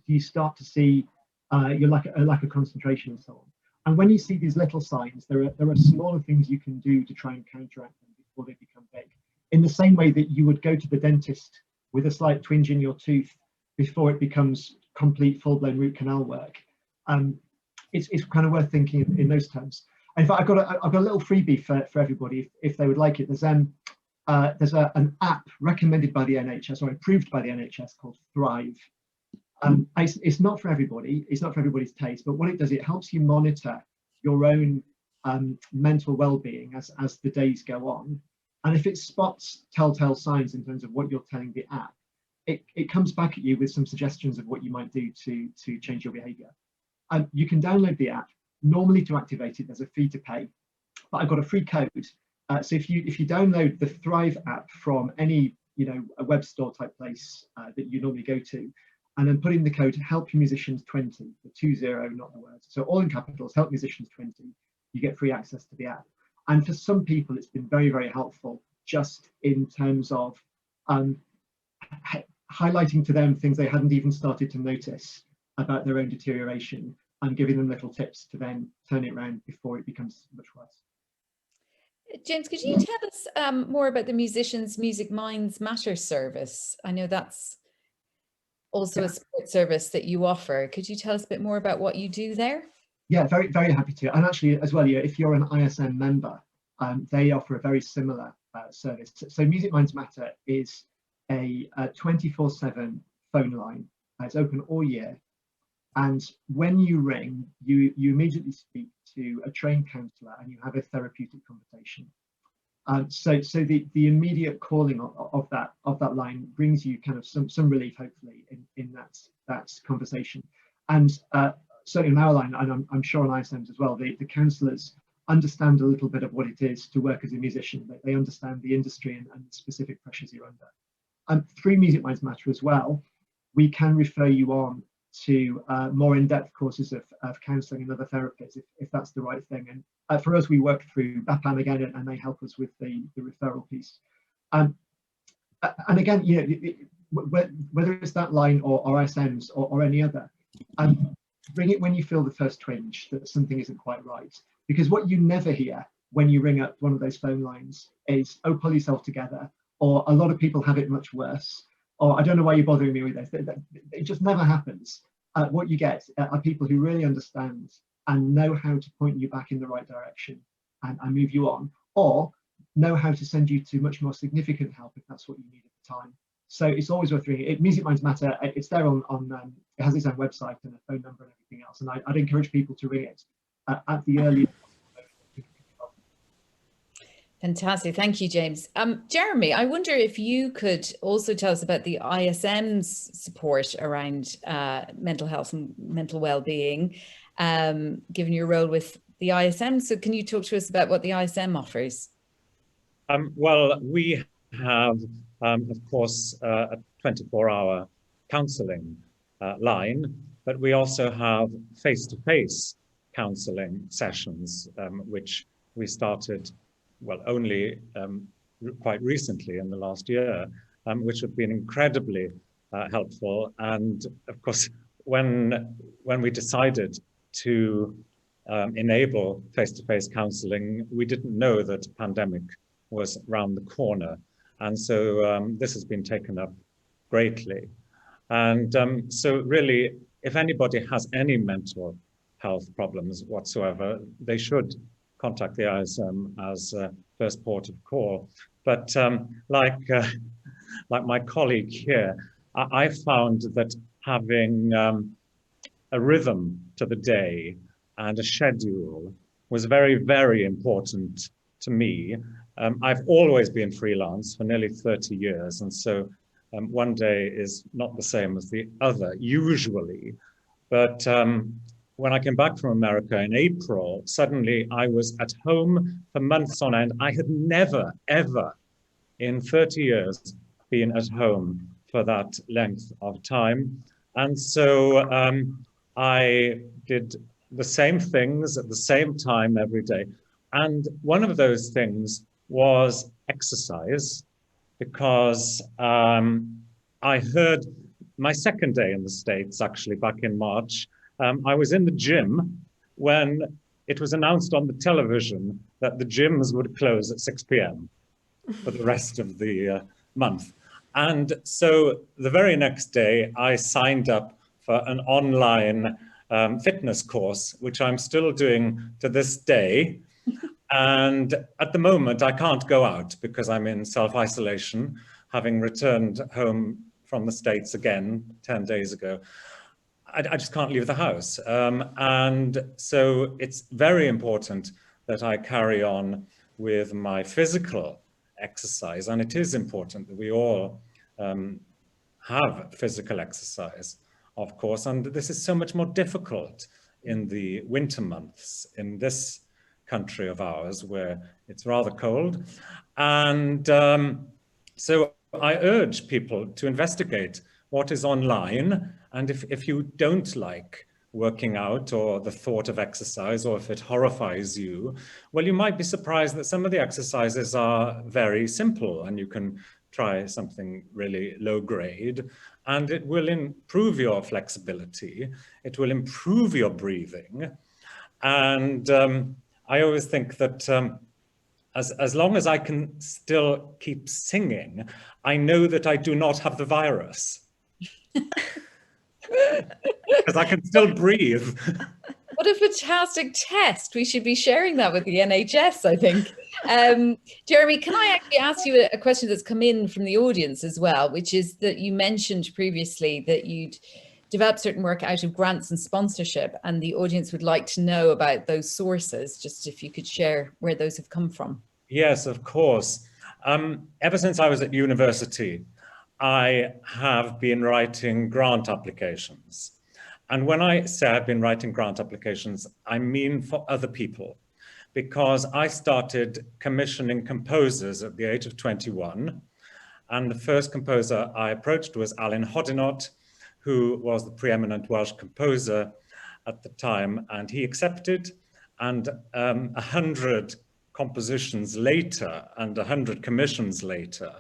Speaker 2: you start to see your lack of concentration and so on? And when you see these little signs, there are smaller things you can do to try and counteract them before they become big. In the same way that you would go to the dentist with a slight twinge in your tooth before it becomes complete full-blown root canal work. It's kind of worth thinking in those terms. And in fact, I've got a little freebie for everybody if they would like it. There's an app recommended by the NHS, or approved by the NHS, called Thrive. It's not for everybody. It's not for everybody's taste. But what it does, it helps you monitor your own mental well-being as the days go on. And if it spots telltale signs in terms of what you're telling the app, it comes back at you with some suggestions of what you might do to change your behavior. You can download the app. Normally, to activate it, there's a fee to pay, but I've got a free code. So if you download the Thrive app from any, you know, a web store type place that you normally go to, and then put in the code Help Your Musicians 20, the 20, not the words. So all in capitals, Help Musicians 20. You get free access to the app. And for some people, it's been very, very helpful, just in terms of highlighting to them things they hadn't even started to notice about their own deterioration, and giving them little tips to then turn it around before it becomes much worse.
Speaker 1: James, could you tell us more about the Musicians Music Minds Matter service? I know that's also a support service that you offer. Could you tell us a bit more about what you do there?
Speaker 2: Yeah, very, very happy to. And actually, as well, yeah, if you're an ISM member, they offer a very similar service. So Music Minds Matter is a 24/7 phone line. It's open all year. And when you ring, you immediately speak to a trained counsellor and you have a therapeutic conversation. So the immediate calling of that line brings you kind of some relief, hopefully, in that conversation. And certainly on our line, and I'm sure on ISMs as well, the counsellors understand a little bit of what it is to work as a musician. They understand the industry and the specific pressures you're under. Through Music Minds Matter as well, we can refer you on to more in-depth courses of counselling and other therapies if that's the right thing. And for us, we work through BAPAM again, and they help us with the referral piece. And again, you know, whether it's that line or ISMs or any other, bring it when you feel the first twinge that something isn't quite right. Because what you never hear when you ring up one of those phone lines is, oh, pull yourself together, or a lot of people have it much worse, or I don't know why you're bothering me with this. It just never happens. What you get are people who really understand and know how to point you back in the right direction and move you on, or know how to send you to much more significant help if that's what you need at the time. So it's always worth ringing. Music Minds Matter, it's there on it has its own website and a phone number and everything else. And I'd encourage people to ring it at the earliest.
Speaker 1: Fantastic. Thank you, James. Jeremy, I wonder if you could also tell us about the ISM's support around mental health and mental well-being, given your role with the ISM. So can you talk to us about what the ISM offers?
Speaker 5: Well, we have of course, a 24-hour counselling line, but we also have face-to-face counselling sessions, which we started, well, only quite recently in the last year, which have been incredibly helpful. And of course, when we decided to enable face-to-face counselling, we didn't know that a pandemic was round the corner. And so this has been taken up greatly. And so really, if anybody has any mental health problems whatsoever, they should contact the ISM as first port of call. But like my colleague here, I found that having a rhythm to the day and a schedule was very, very important to me. I've always been freelance for nearly 30 years, and so one day is not the same as the other, usually. But when I came back from America in April, suddenly I was at home for months on end. I had never, ever in 30 years been at home for that length of time. And so I did the same things at the same time every day. And one of those things was exercise, because I heard my second day in the States, actually back in March, I was in the gym when it was announced on the television that the gyms would close at 6 p.m. for the rest of the month. And so the very next day, I signed up for an online fitness course, which I'm still doing to this day. And at the moment, I can't go out because I'm in self-isolation, having returned home from the States again 10 days ago. I just can't leave the house. And so it's very important that I carry on with my physical exercise. And it is important that we all have physical exercise, of course. And this is so much more difficult in the winter months in this country of ours, where it's rather cold. And so I urge people to investigate what is online. And if you don't like working out or the thought of exercise, or if it horrifies you, well, you might be surprised that some of the exercises are very simple and you can try something really low grade, and it will improve your flexibility. It will improve your breathing. And I always think that as long as I can still keep singing, I know that I do not have the virus. Because I can still breathe.
Speaker 1: What a fantastic test. We should be sharing that with the NHS, I think. Jeremy, can I actually ask you a question that's come in from the audience as well, which is that you mentioned previously that you'd developed certain work out of grants and sponsorship, and the audience would like to know about those sources, just if you could share where those have come from.
Speaker 5: Yes, of course. Ever since I was at university, I have been writing grant applications. And when I say I've been writing grant applications, I mean for other people, because I started commissioning composers at the age of 21. And the first composer I approached was Alan Hodinott, who was the preeminent Welsh composer at the time, and he accepted. And 100 compositions later and 100 commissions later,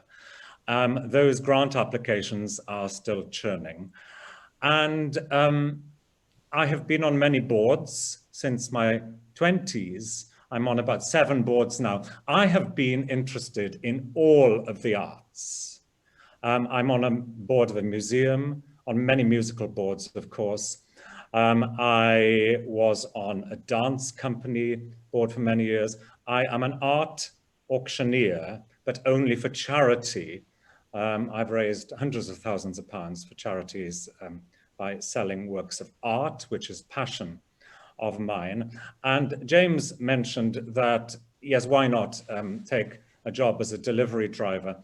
Speaker 5: those grant applications are still churning. And I have been on many boards since my 20s. I'm on about 7 boards now. I have been interested in all of the arts. I'm on a board of a museum, on many musical boards, of course. I was on a dance company board for many years. I am an art auctioneer, but only for charity. I've raised hundreds of thousands of pounds for charities by selling works of art, which is passion of mine. And James mentioned that, yes, why not take a job as a delivery driver?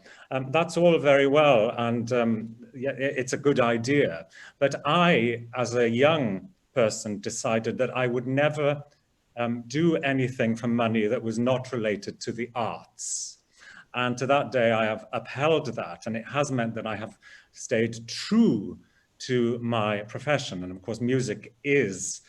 Speaker 5: That's all very well, and yeah, it's a good idea. But I, as a young person, decided that I would never do anything for money that was not related to the arts. And to that day, I have upheld that. And it has meant that I have stayed true to my profession. And of course, music is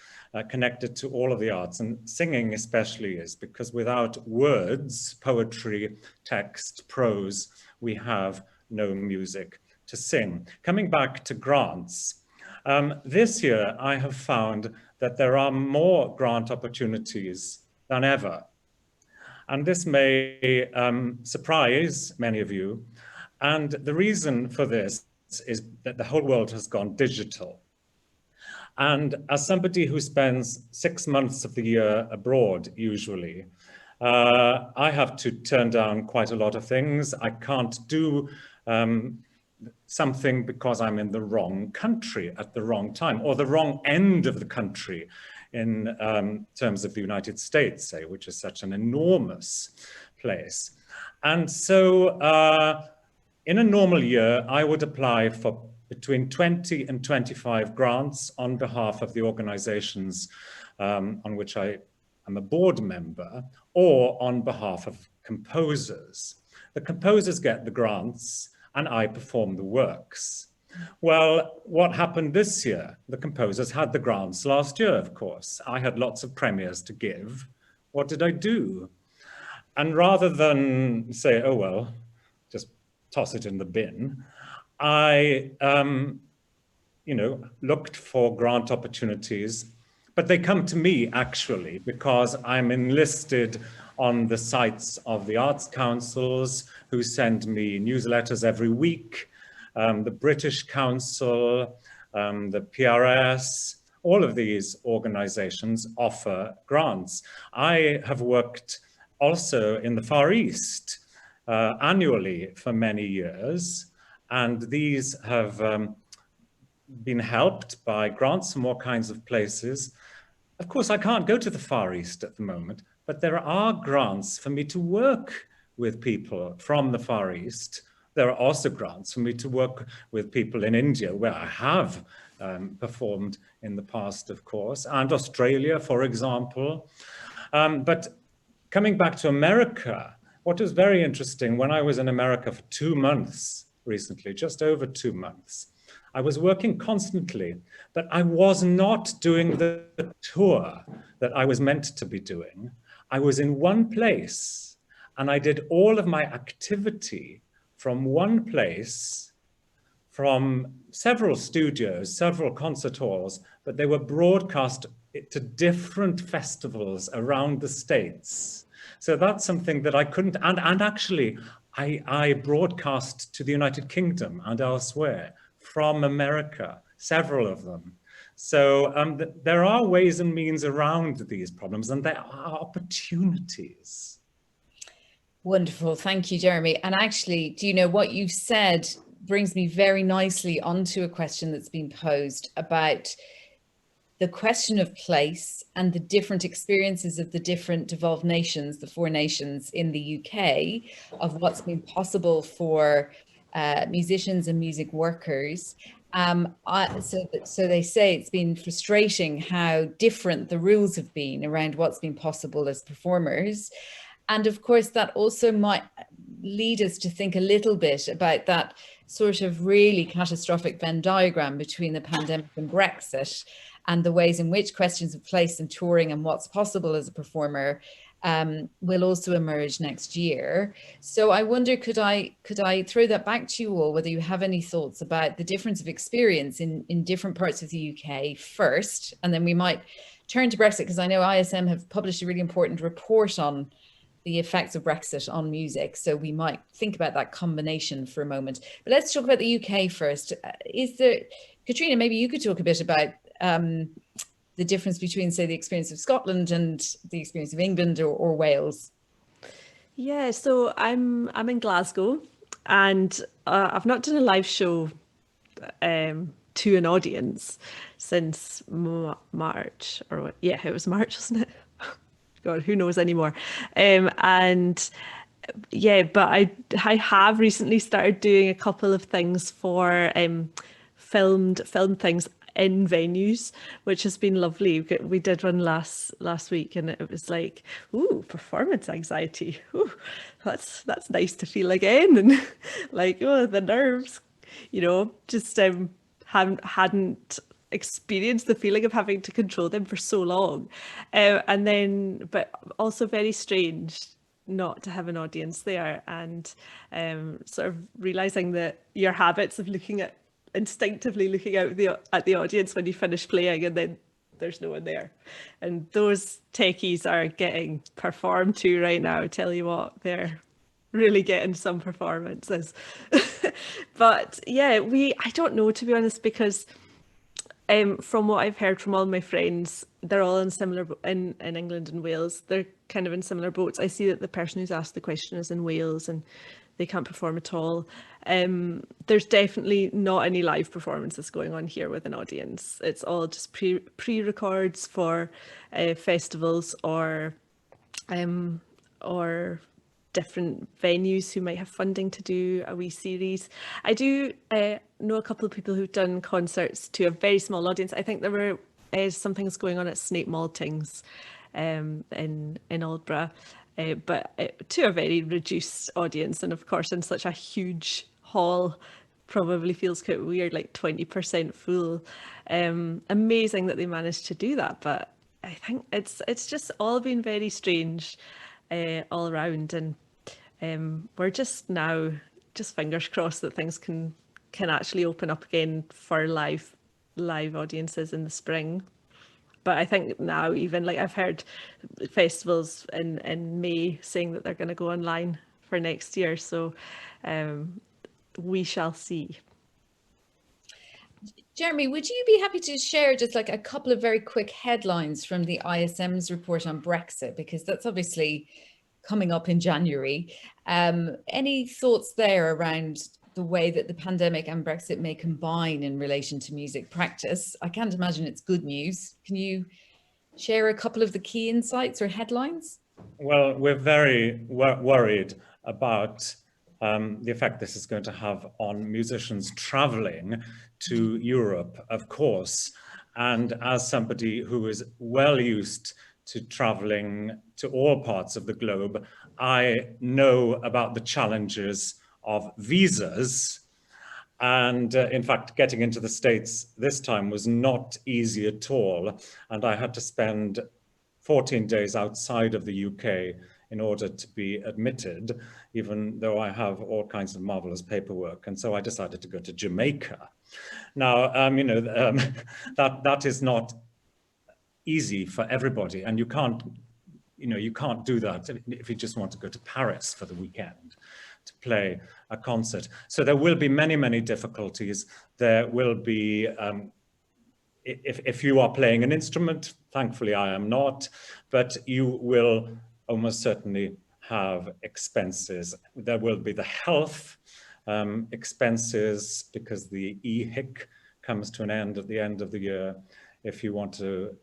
Speaker 5: connected to all of the arts, and singing especially is, because without words, poetry, text, prose, we have no music to sing. Coming back to grants, this year I have found that there are more grant opportunities than ever. And this may surprise many of you. And the reason for this is that the whole world has gone digital. And as somebody who spends 6 months of the year abroad, usually, I have to turn down quite a lot of things. I can't do something because I'm in the wrong country at the wrong time, or the wrong end of the country in terms of the United States, say, which is such an enormous place. And so in a normal year, I would apply for between 20 and 25 grants on behalf of the organizations on which I am a board member, or on behalf of composers. The composers get the grants and I perform the works. Well, what happened this year? The composers had the grants last year, of course. I had lots of premieres to give. What did I do? And rather than say, oh, well, just toss it in the bin, I, looked for grant opportunities, but they come to me actually because I'm enlisted on the sites of the arts councils, who send me newsletters every week, the British Council, the PRS, all of these organizations offer grants. I have worked also in the Far East annually for many years, and these have been helped by grants from all kinds of places. Of course, I can't go to the Far East at the moment, but there are grants for me to work with people from the Far East. There are also grants for me to work with people in India, where I have performed in the past, of course, and Australia, for example. But coming back to America, what was very interesting, when I was in America for 2 months recently, just over 2 months, I was working constantly, but I was not doing the tour that I was meant to be doing. I was in one place and I did all of my activity from one place, from several studios, several concert halls, but they were broadcast to different festivals around the States. So that's something that I couldn't, and actually I broadcast to the United Kingdom and elsewhere from America, several of them. So there are ways and means around these problems, and there are opportunities.
Speaker 1: Wonderful, thank you, Jeremy. And actually, do you know what you've said brings me very nicely onto a question that's been posed about the question of place and the different experiences of the different devolved nations, the 4 nations in the UK, of what's been possible for musicians and music workers. So they say it's been frustrating how different the rules have been around what's been possible as performers. And of course, that also might lead us to think a little bit about that sort of really catastrophic Venn diagram between the pandemic and Brexit, and the ways in which questions of place and touring and what's possible as a performer will also emerge next year. So I wonder, could I throw that back to you all, whether you have any thoughts about the difference of experience in different parts of the UK first, and then we might turn to Brexit, because I know ISM have published a really important report on the effects of Brexit on music. So we might think about that combination for a moment. But let's talk about the UK first. Catriona, maybe you could talk a bit about the difference between, say, the experience of Scotland and the experience of England or Wales.
Speaker 6: Yeah, so I'm in Glasgow, and I've not done a live show to an audience since March, or yeah, it was March, wasn't it? God, who knows anymore? And yeah, but I have recently started doing a couple of things for filmed things in venues, which has been lovely. We did one last week, and it was like, ooh, performance anxiety. Ooh, that's nice to feel again, and like, oh, the nerves, you know, just hadn't experienced the feeling of having to control them for so long, and then, but also very strange not to have an audience there, and sort of realizing that your habits of instinctively looking out at the audience when you finish playing, and then there's no one there, and those techies are getting performed to right now. I tell you what, they're really getting some performances. But yeah, I don't know, to be honest, because from what I've heard from all my friends, they're all in similar in England and Wales. They're kind of in similar boats. I see that the person who's asked the question is in Wales, and they can't perform at all. There's definitely not any live performances going on here with an audience. It's all just pre-records for festivals or different venues who might have funding to do a wee series. I do know a couple of people who've done concerts to a very small audience. I think there were some things going on at Snape Maltings in Aldborough, but to a very reduced audience, and of course in such a huge hall probably feels quite weird, like 20% full. Amazing that they managed to do that, but I think it's just all been very strange all around, and we're just now just fingers crossed that things can actually open up again for live audiences in the spring. But I think now, even like I've heard festivals in May saying that they're going to go online for next year, so we shall see.
Speaker 1: Jeremy, would you be happy to share just like a couple of very quick headlines from the ISM's report on Brexit, because that's obviously coming up in January. Any thoughts there around the way that the pandemic and Brexit may combine in relation to music practice? I can't imagine it's good news. Can you share a couple of the key insights or headlines?
Speaker 5: Well, we're very worried about the effect this is going to have on musicians traveling to Europe, of course. And as somebody who is well used to traveling to all parts of the globe, I know about the challenges of visas. And in fact, getting into the States this time was not easy at all. And I had to spend 14 days outside of the UK in order to be admitted, even though I have all kinds of marvelous paperwork. And so I decided to go to Jamaica. Now, that is not easy for everybody, and you can't do that if you just want to go to Paris for the weekend to play a concert. So there will be many difficulties. There will be, if you are playing an instrument, thankfully I am not, but you will almost certainly have expenses. There will be the health expenses, because the EHIC comes to an end at the end of the year. If you want to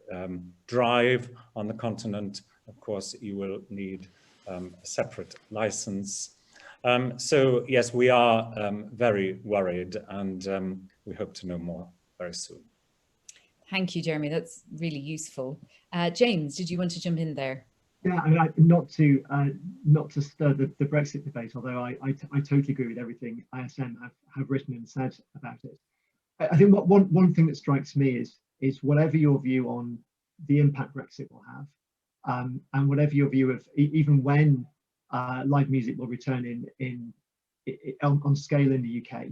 Speaker 5: drive on the continent, of course, you will need a separate license. So yes, we are very worried, and we hope to know more very soon.
Speaker 1: Thank you, Jeremy. That's really useful. James, did you want to jump in there?
Speaker 2: Yeah, I mean, not to stir the Brexit debate, although I totally agree with everything ISM have written and said about it. I think one thing that strikes me is whatever your view on the impact Brexit will have, and whatever your view of even when live music will return on scale in the UK,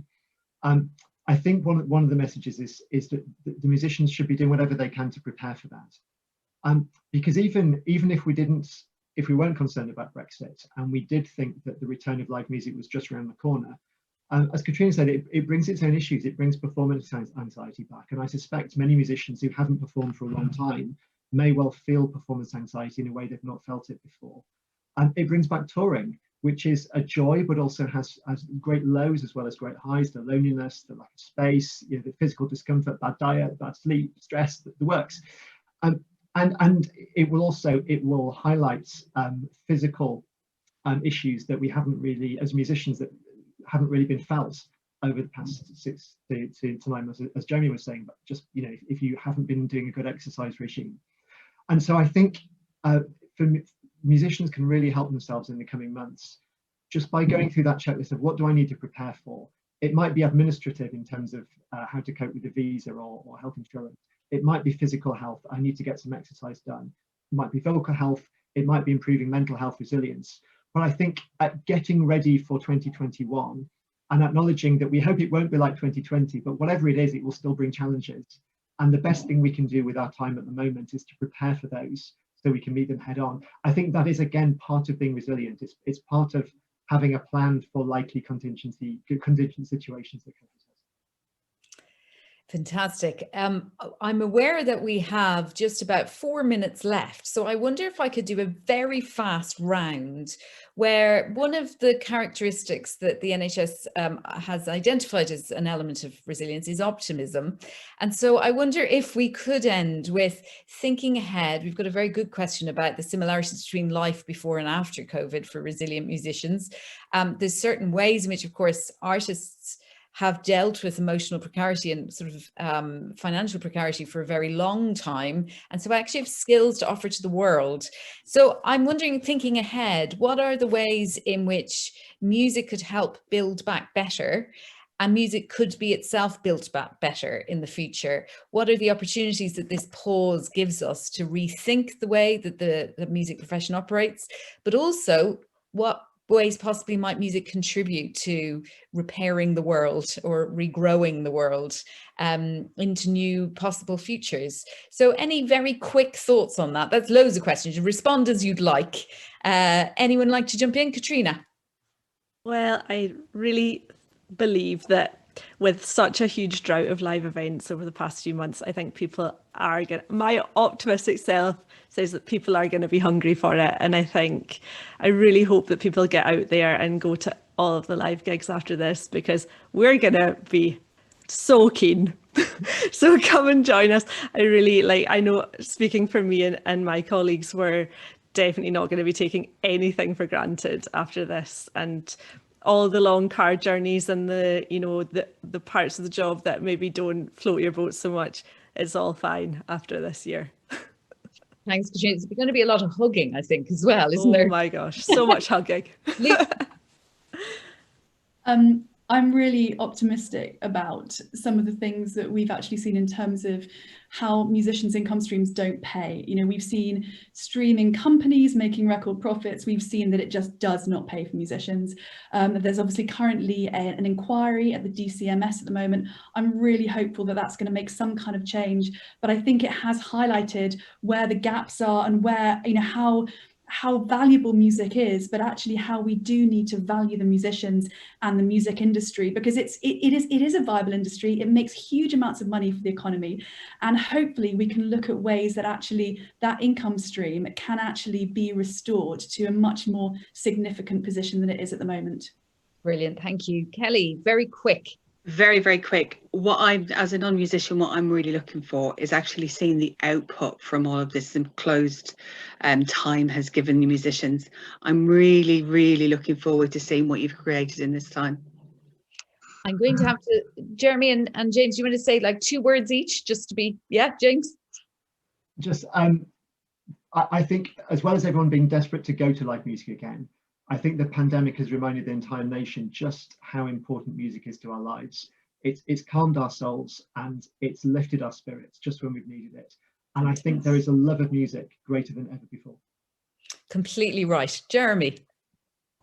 Speaker 2: I think one of the messages is that the musicians should be doing whatever they can to prepare for that. Because even if we weren't concerned about Brexit, and we did think that the return of live music was just around the corner, as Catriona said, it brings its own issues. It brings performance anxiety back, and I suspect many musicians who haven't performed for a long time may well feel performance anxiety in a way they've not felt it before. And it brings back touring, which is a joy, but also has great lows as well as great highs: the loneliness, the lack of space, the physical discomfort, bad diet, bad sleep, stress, the works. And it will highlight physical issues that we haven't really, as musicians, that haven't really been felt over the past 6 to 9 months, as Jeremy was saying, but just, you know, if you haven't been doing a good exercise regime. And so I think musicians can really help themselves in the coming months just by going through that checklist of what do I need to prepare for. It might be administrative in terms of how to cope with a visa or health insurance. It might be physical health. I need to get some exercise done. It might be vocal health. It might be improving mental health resilience. But I think at getting ready for 2021 and acknowledging that we hope it won't be like 2020, but whatever it is, it will still bring challenges. And the best thing we can do with our time at the moment is to prepare for those so we can meet them head on. I think that is, again, part of being resilient. It's part of having a plan for likely contingent situations that can exist.
Speaker 1: Fantastic. I'm aware that we have just about 4 minutes left. So I wonder if I could do a very fast round where one of the characteristics that the NHS has identified as an element of resilience is optimism. And so I wonder if we could end with thinking ahead. We've got a very good question about the similarities between life before and after COVID for resilient musicians. There's certain ways in which, of course, artists have dealt with emotional precarity and sort of financial precarity for a very long time. And so I actually have skills to offer to the world. So I'm wondering, thinking ahead, what are the ways in which music could help build back better, and music could be itself built back better in the future? What are the opportunities that this pause gives us to rethink the way that the music profession operates, but also what ways possibly might music contribute to repairing the world or regrowing the world into new possible futures? So any very quick thoughts on that? That's loads of questions. You respond as you'd like. Anyone like to jump in? Catriona?
Speaker 6: Well, I really believe that with such a huge drought of live events over the past few months, I think people are going to, my optimistic self says that people are going to be hungry for it. And I really hope that people get out there and go to all of the live gigs after this, because we're going to be so keen. So come and join us. I know, speaking for me and my colleagues, we're definitely not going to be taking anything for granted after this. And all the long car journeys and the parts of the job that maybe don't float your boat so much, it's all fine after this year.
Speaker 1: Thanks, Catriona. There's going to be a lot of hugging, I think, as well, isn't there?
Speaker 6: Oh my gosh, so much hugging.
Speaker 3: I'm really optimistic about some of the things that we've actually seen in terms of how musicians' income streams don't pay. You know, we've seen streaming companies making record profits. We've seen that it just does not pay for musicians. There's obviously currently an inquiry at the DCMS at the moment. I'm really hopeful that that's going to make some kind of change, but I think it has highlighted where the gaps are and where, you know, how valuable music is, but actually how we do need to value the musicians and the music industry, because it is a viable industry. It makes huge amounts of money for the economy, and hopefully we can look at ways that actually that income stream can actually be restored to a much more significant position than it is at the moment.
Speaker 1: Brilliant, thank you. Kellie, very quick. Very,
Speaker 4: very quick. As a non-musician, what I'm really looking for is actually seeing the output from all of this enclosed time has given the musicians. I'm really, really looking forward to seeing what you've created in this time.
Speaker 1: I'm going to have to, Jeremy and James, do you want to say like 2 words each, just to be, yeah, James?
Speaker 2: Just, I think, as well as everyone being desperate to go to live music again, I think the pandemic has reminded the entire nation just how important music is to our lives. It's calmed our souls and it's lifted our spirits just when we've needed it. And I think there is a love of music greater than ever before.
Speaker 1: Completely right. Jeremy?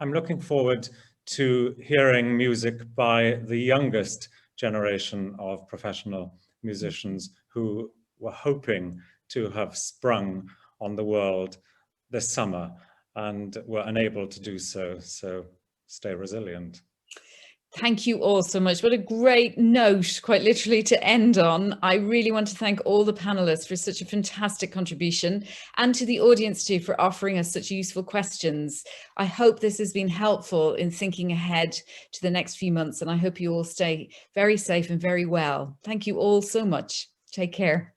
Speaker 5: I'm looking forward to hearing music by the youngest generation of professional musicians who were hoping to have sprung on the world this summer and were unable to do so. So stay resilient.
Speaker 1: Thank you all so much. What a great note, quite literally, to end on. I really want to thank all the panelists for such a fantastic contribution, and to the audience too for offering us such useful questions. I hope this has been helpful in thinking ahead to the next few months, and I hope you all stay very safe and very well. Thank you all so much. Take care.